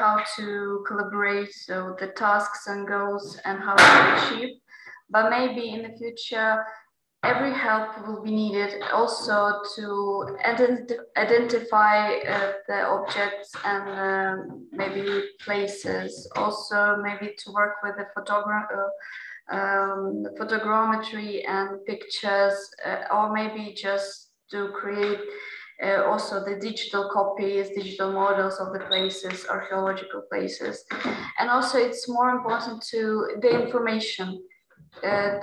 how to collaborate, so the tasks and goals and how to achieve. But maybe in the future, every help will be needed also to identify the objects and maybe places. Also maybe to work with the photogrammetry and pictures, or maybe just to create also the digital copies, digital models of the places, archaeological places. And also it's more important to the information,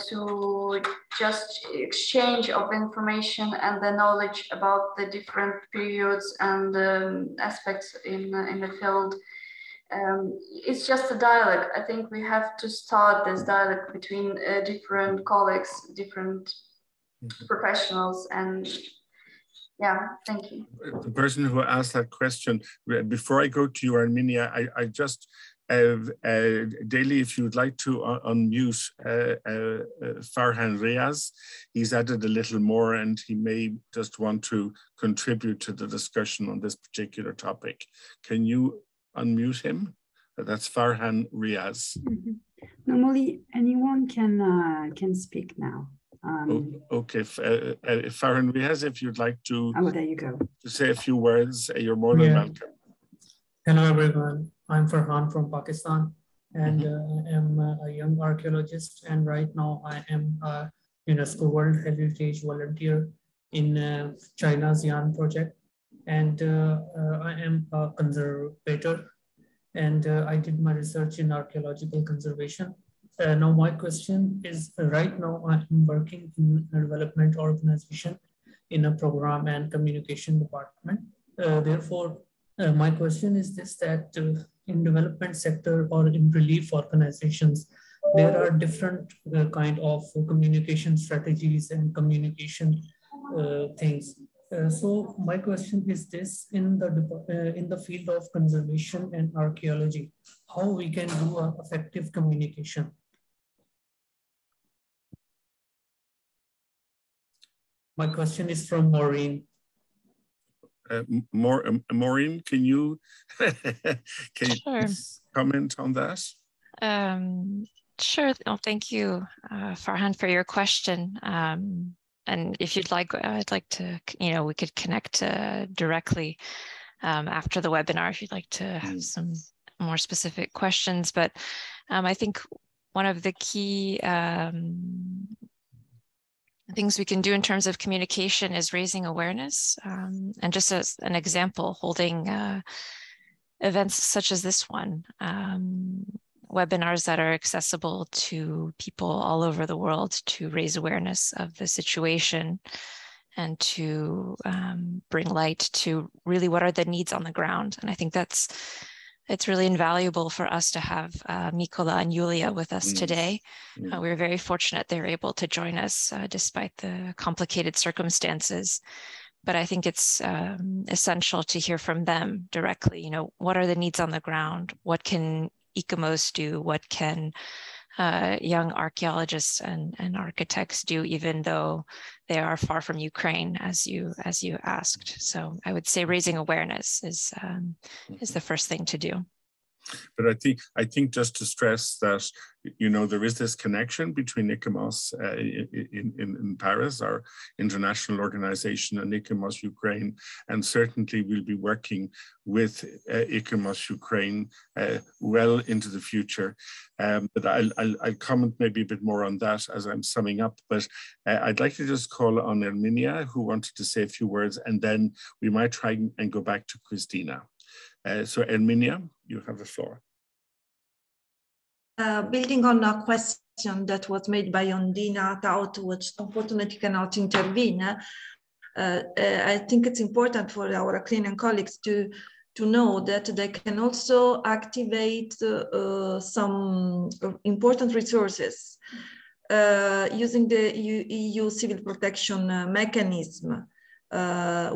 to just exchange of information and the knowledge about the different periods and aspects in the field. It's just a dialogue. I think we have to start this dialogue between different colleagues, different professionals, and yeah, thank you. The person who asked that question, before I go to you, Erminia, I just, Daly, if you would like to unmute Farhan Riaz, he's added a little more and he may just want to contribute to the discussion on this particular topic. Can you unmute him? That's Farhan Riaz. Normally, anyone can speak now. Okay, Farhan Riaz, if you'd like to, there you go. To say a few words, you're more than welcome. Hello, everyone. I'm Farhan from Pakistan, and I am a young archaeologist, and right now I am a UNESCO World Heritage volunteer in China's Yan project, and I am a conservator, and I did my research in archaeological conservation. Now my question is, right now I'm working in a development organization in a program and communication department. Therefore, my question is this, that in development sector or in relief organizations, there are different kind of communication strategies and communication things. So my question is this, in the field of conservation and archaeology, how we can do effective communication? My question is from Maureen. Maureen, can you Sure. comment on that? Sure. Oh, thank you, Farhan, for your question. And if you'd like, I'd like to, we could connect directly after the webinar if you'd like to have some more specific questions. But I think one of the key things we can do in terms of communication is raising awareness. And just as an example, holding events such as this one, webinars that are accessible to people all over the world to raise awareness of the situation and to bring light to really what are the needs on the ground. And I think it's really invaluable for us to have Mykola and Yulia with us today. We're very fortunate they were able to join us despite the complicated circumstances. But I think it's essential to hear from them directly. What are the needs on the ground? What can ICOMOS do? What can young archaeologists and architects do, even though they are far from Ukraine, as you asked? So I would say raising awareness is the first thing to do. But I think just to stress that, there is this connection between ICOMOS in Paris, our international organization, and ICOMOS Ukraine, and certainly we'll be working with ICOMOS Ukraine well into the future. But I'll comment maybe a bit more on that as I'm summing up. But I'd like to just call on Erminia, who wanted to say a few words, and then we might try and go back to Christina. So Erminia, you have the floor. Building on a question that was made by Ondina Taut, which unfortunately cannot intervene, I think it's important for our Ukrainian colleagues to know that they can also activate some important resources using the EU civil protection mechanism,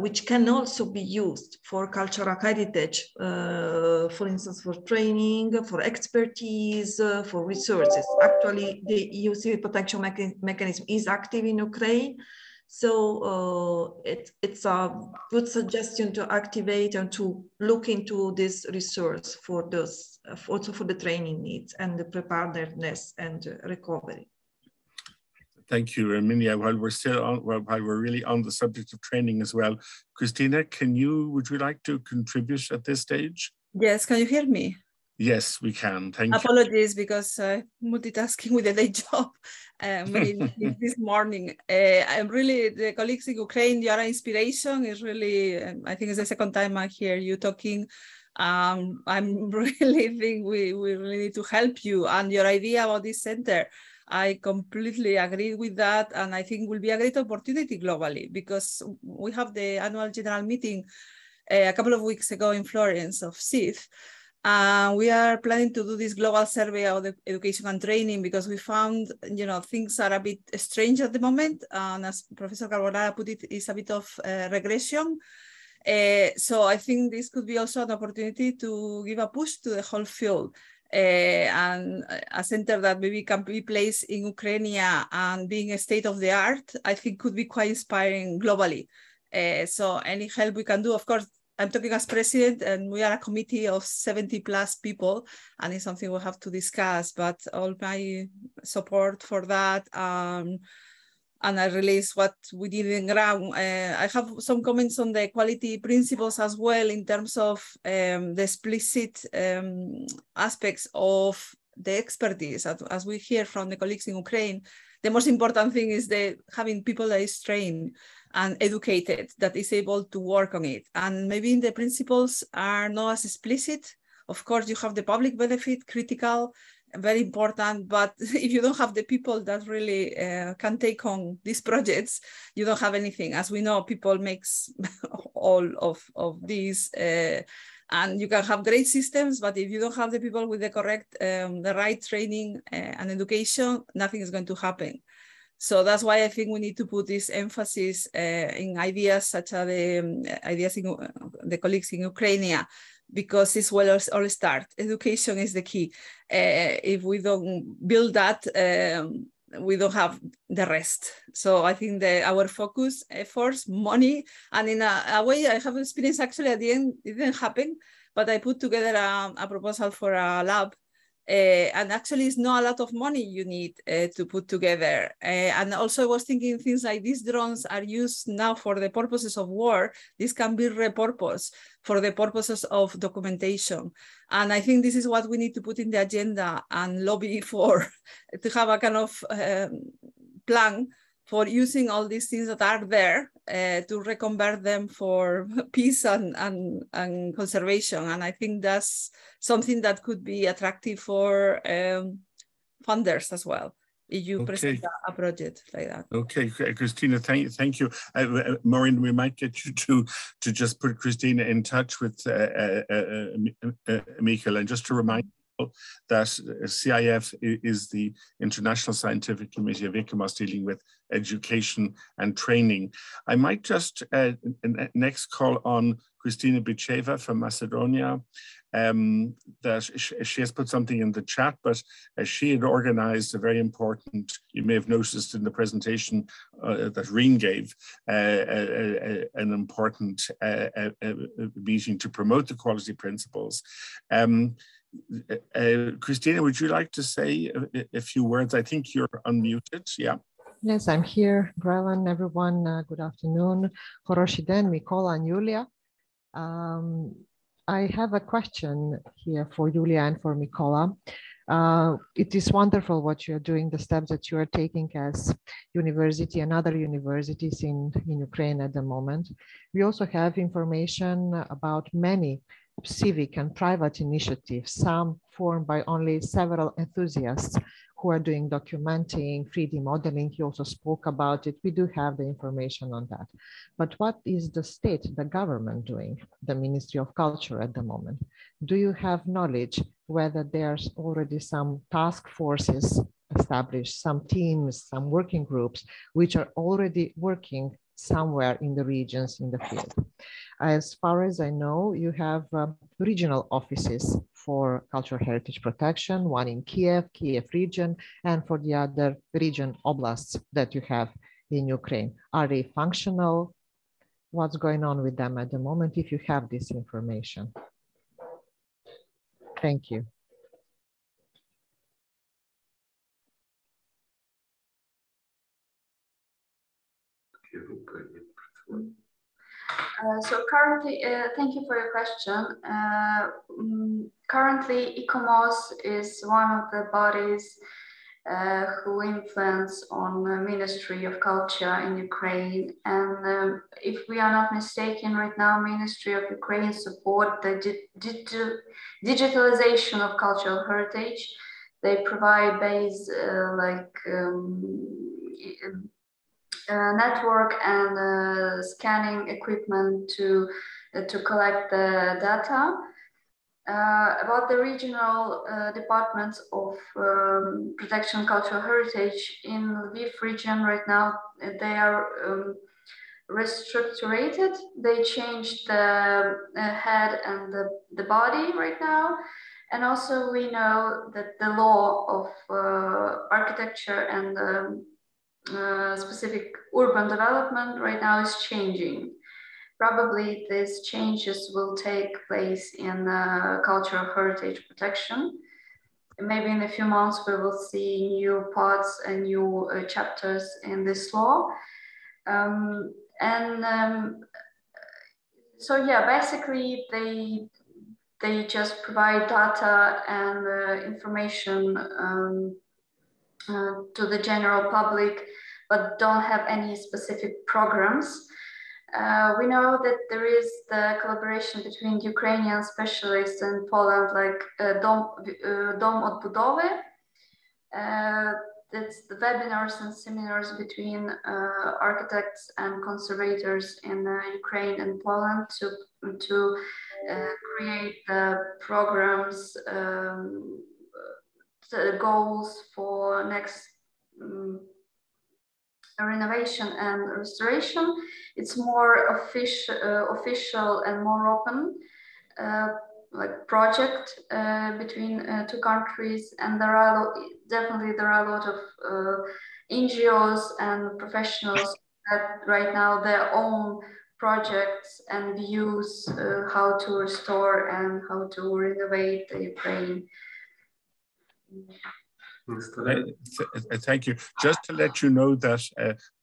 which can also be used for cultural heritage, for instance, for training, for expertise, for resources. Actually, the EU civil protection mechanism is active in Ukraine. So it's a good suggestion to activate and to look into this resource for those, also for the training needs and the preparedness and recovery. Thank you, Erminia. While we're really on the subject of training as well, Christina, would you like to contribute at this stage? Yes, can you hear me? Yes, we can. Thank you. Apologies, because multitasking with the day job this morning. I'm really, the colleagues in Ukraine, you are an inspiration. It's really, I think it's the second time I hear you talking. I'm really think we really need to help you, and your idea about this center, I completely agree with that, and I think will be a great opportunity globally, because we have the annual general meeting a couple of weeks ago in Florence of CIF. We are planning to do this global survey of the education and training, because we found, things are a bit strange at the moment, and as Professor Carbonara put it, is a bit of regression. So I think this could be also an opportunity to give a push to the whole field. And a center that maybe can be placed in Ukraine and being a state of the art, I think could be quite inspiring globally. So any help we can do, of course, I'm talking as president, and we are a committee of 70+ people, and it's something we'll have to discuss, but all my support for that. And I release what we did in ground. I have some comments on the quality principles as well, in terms of the explicit aspects of the expertise. As we hear from the colleagues in Ukraine, the most important thing is having people that is trained and educated, that is able to work on it. And maybe the principles are not as explicit. Of course, you have the public benefit, critical, very important, but if you don't have the people that really can take on these projects, you don't have anything. As we know, people makes all of these, and you can have great systems, but if you don't have the people with the correct, the right training and education, nothing is going to happen. So that's why I think we need to put this emphasis in ideas such as the ideas in the colleagues in Ukraine, because it's where all start. Education is the key. If we don't build that, we don't have the rest. So I think our focus, efforts, money, and in a way I have experience actually at the end, it didn't happen, but I put together a proposal for a lab. And actually it's not a lot of money you need to put together. And also I was thinking things like these drones are used now for the purposes of war. This can be repurposed for the purposes of documentation. And I think this is what we need to put in the agenda and lobby for, to have a kind of plan for using all these things that are there to reconvert them for peace and conservation. And I think that's something that could be attractive for funders as well, if you present a project like that. Okay, Christina, thank you. Maureen, we might get you to just put Christina in touch with Mykola. And just to remind people that CIF is the International Scientific Committee of ICOMOS dealing with education and training. I might just next call on Christina Bicheva from Macedonia. That she has put something in the chat, but she had organized a very important, you may have noticed in the presentation that Riin gave, an important meeting to promote the quality principles. Christina, would you like to say a few words? I think you're unmuted, yeah. Yes, I'm here. Grellan, everyone, good afternoon. Horoshiden, Mykola, and Yulia. I have a question here for Yulia and for Mykola. It is wonderful what you're doing, the steps that you are taking as university and other universities in Ukraine at the moment. We also have information about many civic and private initiatives, some formed by only several enthusiasts who are doing documenting, 3D modeling. He also spoke about it. We do have the information on that. But what is the state, the government doing, the Ministry of Culture at the moment? Do you have knowledge whether there's already some task forces established, some teams, some working groups, which are already working somewhere in the regions in the field? As far as I know, you have regional offices for cultural heritage protection, one in Kiev region, and for the other region oblasts that you have in Ukraine. Are they functional? What's going on with them at the moment, if you have this information? Thank you. So currently, thank you for your question. Currently, ICOMOS is one of the bodies who influence on the Ministry of Culture in Ukraine. And if we are not mistaken, right now, Ministry of Ukraine support the digitalization of cultural heritage. They provide base network and scanning equipment to collect the data. About the regional departments of protection cultural heritage in Lviv region right now, they are restructured. They changed the head and the body right now. And also we know that the law of architecture and specific urban development right now is changing. Probably these changes will take place in cultural heritage protection. Maybe in a few months we will see new parts and new chapters in this law. So yeah, basically they just provide data and information to the general public, but don't have any specific programs. We know that there is the collaboration between Ukrainian specialists in Poland, like Dom Odbudowy. That's the webinars and seminars between architects and conservators in Ukraine and Poland to create the programs, the goals for next renovation and restoration. It's more official and more open, like project between two countries, and there are a lot of NGOs and professionals that right now their own projects and views how to restore and how to renovate the Ukraine. Thank you. Just to let you know that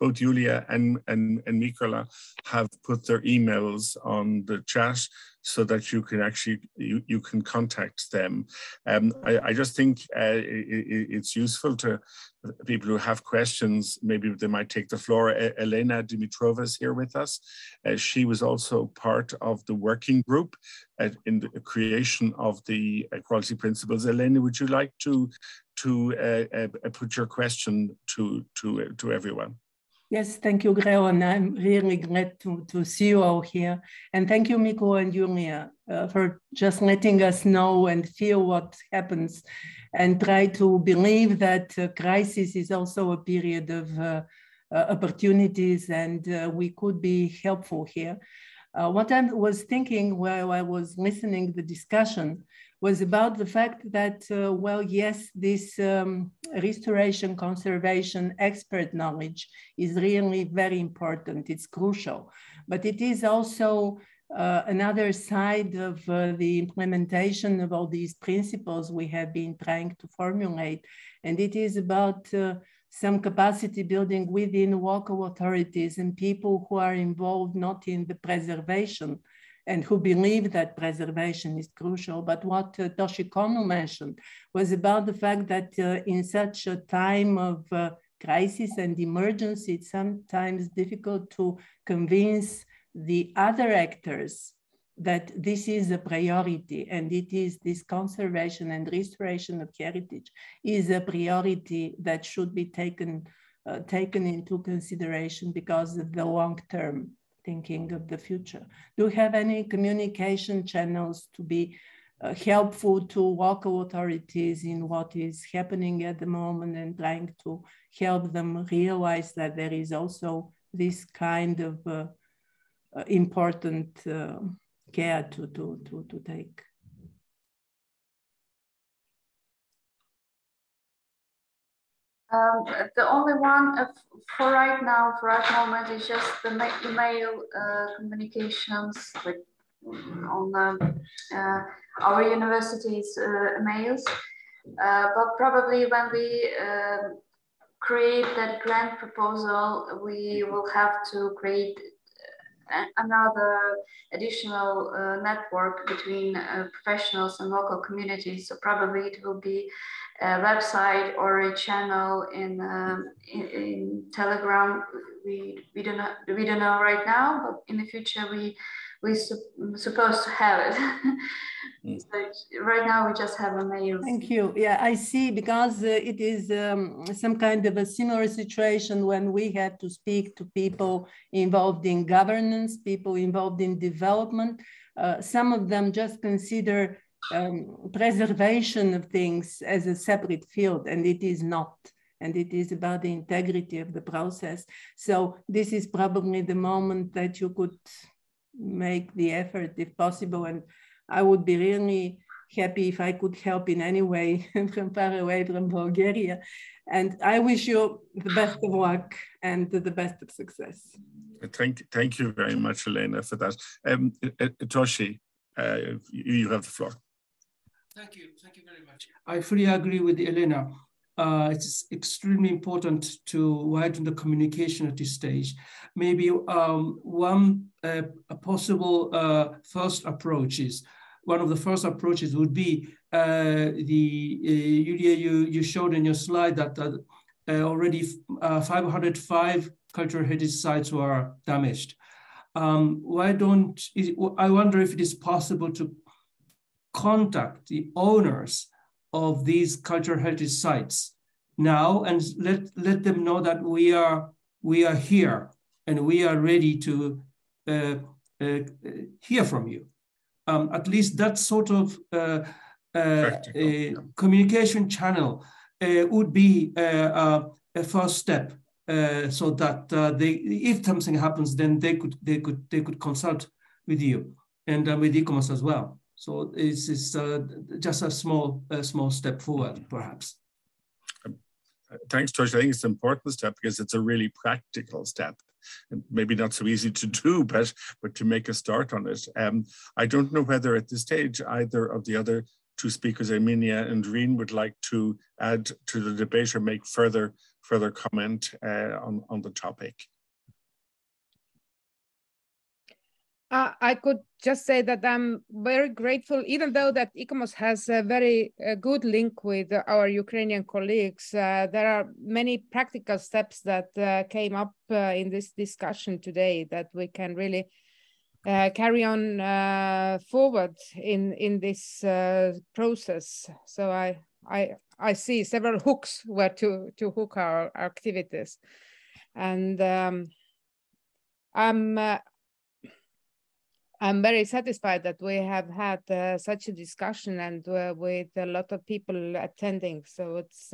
both Yulia and Mykola have put their emails on the chat so that you can actually you can contact them. I just think it's useful to people who have questions. Maybe they might take the floor. Elena Dimitrova is here with us. She was also part of the working group in the creation of the quality principles. Elena, would you like to put your question to everyone? Yes, thank you, Grellan. I'm really glad to see you all here. And thank you, Mykola and Yulia, for just letting us know and feel what happens and try to believe that crisis is also a period of opportunities, and we could be helpful here. What I was thinking while I was listening to the discussion was about the fact that, well, yes, this restoration, conservation, expert knowledge is really very important. It's crucial, but it is also another side of the implementation of all these principles we have been trying to formulate. And it is about some capacity building within local authorities and people who are involved not in the preservation and who believe that preservation is crucial. But what Toshiyuki KONO mentioned was about the fact that in such a time of crisis and emergency, it's sometimes difficult to convince the other actors that this is a priority, and it is this conservation and restoration of heritage is a priority that should be taken into consideration because of the long-term thinking of the future. Do you have any communication channels to be helpful to local authorities in what is happening at the moment and trying to help them realize that there is also this kind of important care to take? The only one for right now, for right moment, is just the email communications with, on our university's emails. But probably when we create that grant proposal, we will have to create another additional network between professionals and local communities. So probably it will be a website or a channel in Telegram. We don't know right now, but in the future we're supposed to have it. So right now we just have a mail. Thank you. Yeah, I see, because it is some kind of a similar situation when we had to speak to people involved in governance, people involved in development. Some of them just consider preservation of things as a separate field, and it is not. And it is about the integrity of the process. So this is probably the moment that you could make the effort if possible. And I would be really happy if I could help in any way from far away from Bulgaria. And I wish you the best of luck and the best of success. Thank you very much, Elena, for that. Toshi, you have the floor. Thank you very much. I fully agree with Elena. It's extremely important to widen the communication at this stage. Maybe one possible first approach is one of the first approaches would be Yulia, you showed in your slide that already 505 cultural heritage sites were damaged. I wonder if it is possible to contact the owners of these cultural heritage sites now and let them know that we are here and we are ready to hear from you. At least that sort of communication channel would be a first step, so that if something happens, then they could consult with you and with ICOMOS as well. So it's just a small step forward, perhaps. Thanks, Tosh. I think it's an important step because it's a really practical step. And maybe not so easy to do, but to make a start on it. I don't know whether at this stage either of the other two speakers, Erminia and Riin, would like to add to the debate or make further comment on the topic. I could just say that I'm very grateful, even though that ICOMOS has a very good link with our Ukrainian colleagues. There are many practical steps that came up in this discussion today that we can really carry on forward in this process. So I see several hooks where to hook our activities, and I'm very satisfied that we have had such a discussion and with a lot of people attending. So it's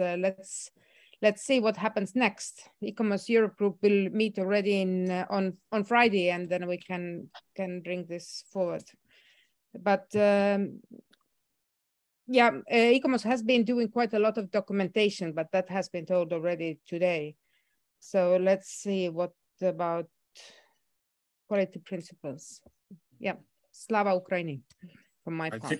let's see what happens next. ICOMOS Europe Group will meet already on Friday, and then we can bring this forward. But yeah, ICOMOS has been doing quite a lot of documentation, but that has been told already today. So let's see what about quality principles. Yeah, Slava Ukraini from my part.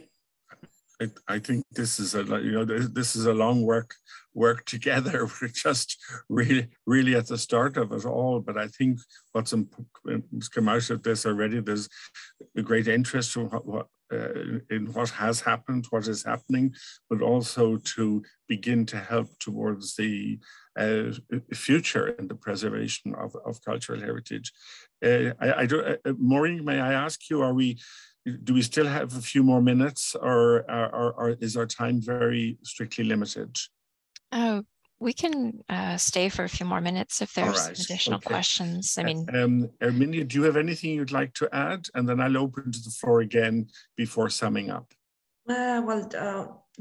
I think this is this is a long work together. We're just really at the start of it all. But I think what's come out of this already, there's a great interest in what has happened, what is happening, but also to begin to help towards the future and the preservation of cultural heritage. Maureen, may I ask you, do we still have a few more minutes, or is our time very strictly limited? We can stay for a few more minutes if there's additional questions. I mean, Erminia, do you have anything you'd like to add? And then I'll open to the floor again before summing up.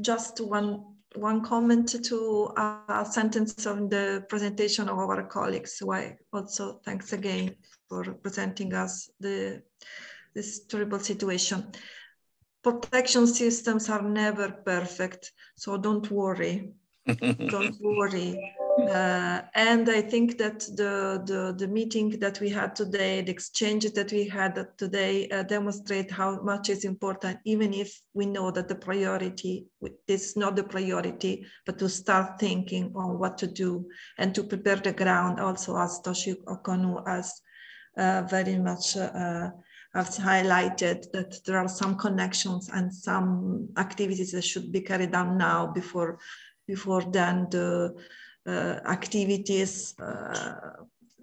Just one comment to a sentence on the presentation of our colleagues. So I also thanks again for presenting us this terrible situation. Protection systems are never perfect, so don't worry. Don't worry. And I think that the meeting that we had today, the exchanges that we had today demonstrate how much is important, even if we know that the priority is not the priority, but to start thinking on what to do and to prepare the ground also, as Toshiyuki KONO has very much has highlighted, that there are some connections and some activities that should be carried out now before then the activities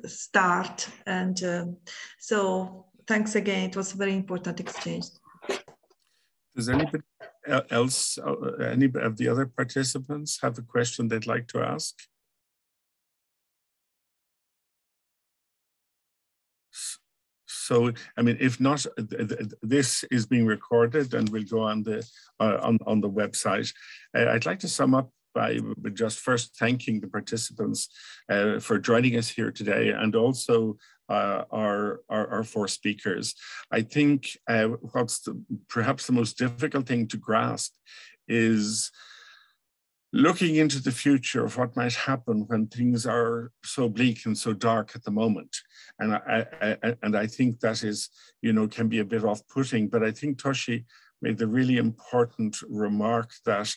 start. And so thanks again, it was a very important exchange. Does anybody else, any of the other participants have a question they'd like to ask? So, I mean, if not, this is being recorded and will go on the website. I'd like to sum up by just first thanking the participants for joining us here today, and also our four speakers. I think what's perhaps the most difficult thing to grasp is looking into the future of what might happen when things are so bleak and so dark at the moment. And I think that is, can be a bit off-putting, but I think Toshi made the really important remark that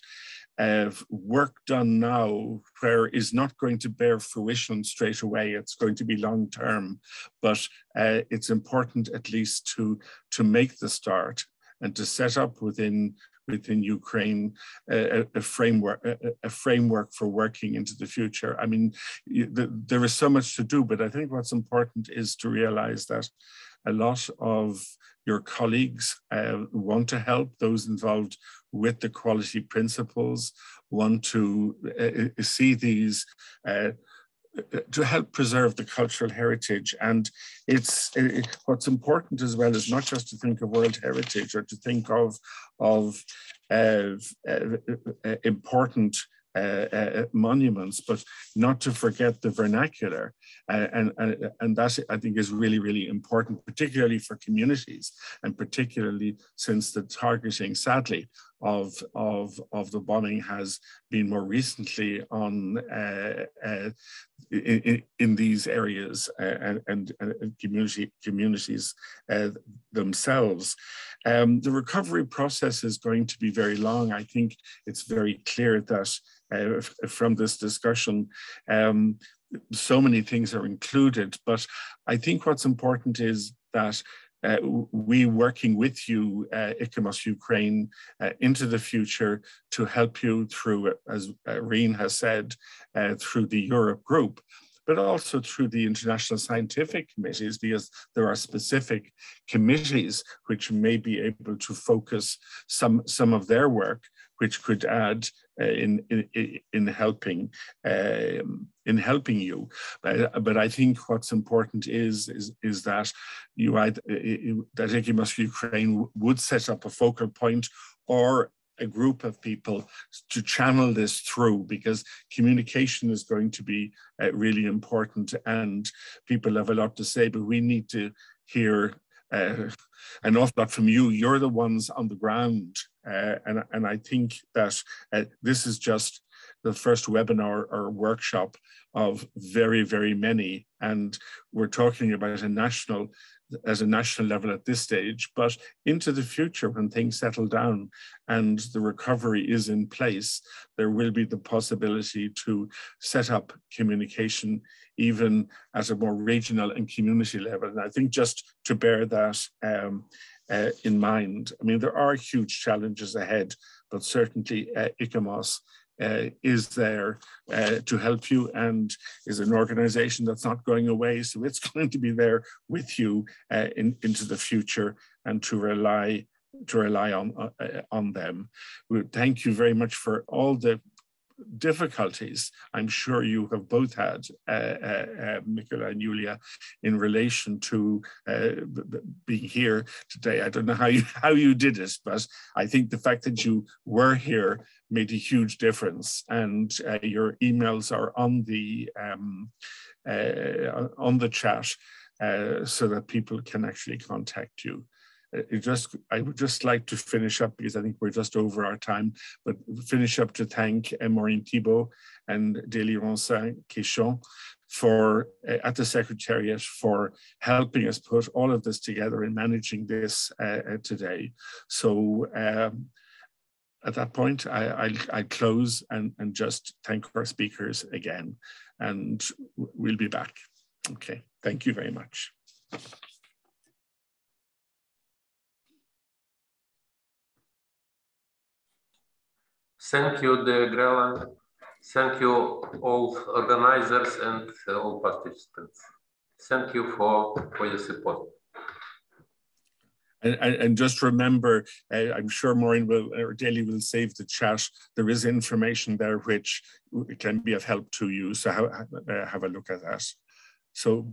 work done now where is not going to bear fruition straight away, it's going to be long-term, but it's important at least to make the start and to set up within Ukraine a framework for working into the future. I mean, there is so much to do, but I think what's important is to realize that a lot of your colleagues want to help. Those involved with the quality principles want to see these to help preserve the cultural heritage. And what's important as well is not just to think of World Heritage or to think of important monuments, but not to forget the vernacular. And that, I think, is really, really important, particularly for communities, and particularly since the targeting, sadly, of the bombing has been more recently on in these areas and communities themselves. The recovery process is going to be very long. I think it's very clear that from this discussion, so many things are included, but I think what's important is that we working with you, ICOMOS Ukraine, into the future to help you through, as Riin has said, through the Europe group, but also through the international scientific committees, because there are specific committees which may be able to focus some of their work, which could add in helping you. But I think what's important is that that ICOMOS Ukraine would set up a focal point or a group of people to channel this through, because communication is going to be really important, and people have a lot to say, but we need to hear an awful lot from you. You're the ones on the ground, and I think that this is just the first webinar or workshop of very, very many, and we're talking about a national level at this stage, but into the future when things settle down and the recovery is in place, there will be the possibility to set up communication even at a more regional and community level. And I think just to bear that in mind, I mean, there are huge challenges ahead, but certainly ICOMOS is there to help you, and is an organization that's not going away. So it's going to be there with you into the future, and to rely on them. We thank you very much for all the difficulties I'm sure you have both had, Mykola and Yulia, in relation to being here today. I don't know how you did it, but I think the fact that you were here made a huge difference, and your emails are on the chat so that people can actually contact you. I would just like to finish up, because I think we're just over our time, but finish up to thank Maureen Thibault and Daily Ronsin-Quéchon for at the Secretariat for helping us put all of this together and managing this today. So at that point, I close and just thank our speakers again, and we'll be back. Okay, thank you very much. Thank you, the Grellan. Thank you, all organizers and all participants. Thank you for your support. And just remember, I'm sure Maureen or Daly will save the chat. There is information there which can be of help to you. So have a look at that. So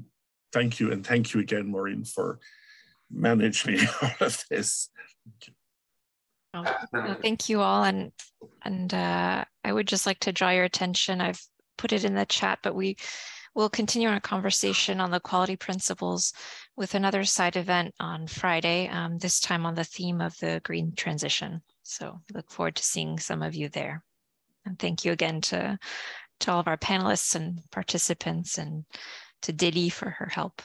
thank you. And thank you again, Maureen, for managing all of this. Thank you all, and I would just like to draw your attention. I've put it in the chat, but we will continue our conversation on the quality principles with another side event on Friday, this time on the theme of the green transition. So we look forward to seeing some of you there. And thank you again to all of our panelists and participants, and to Dili for her help.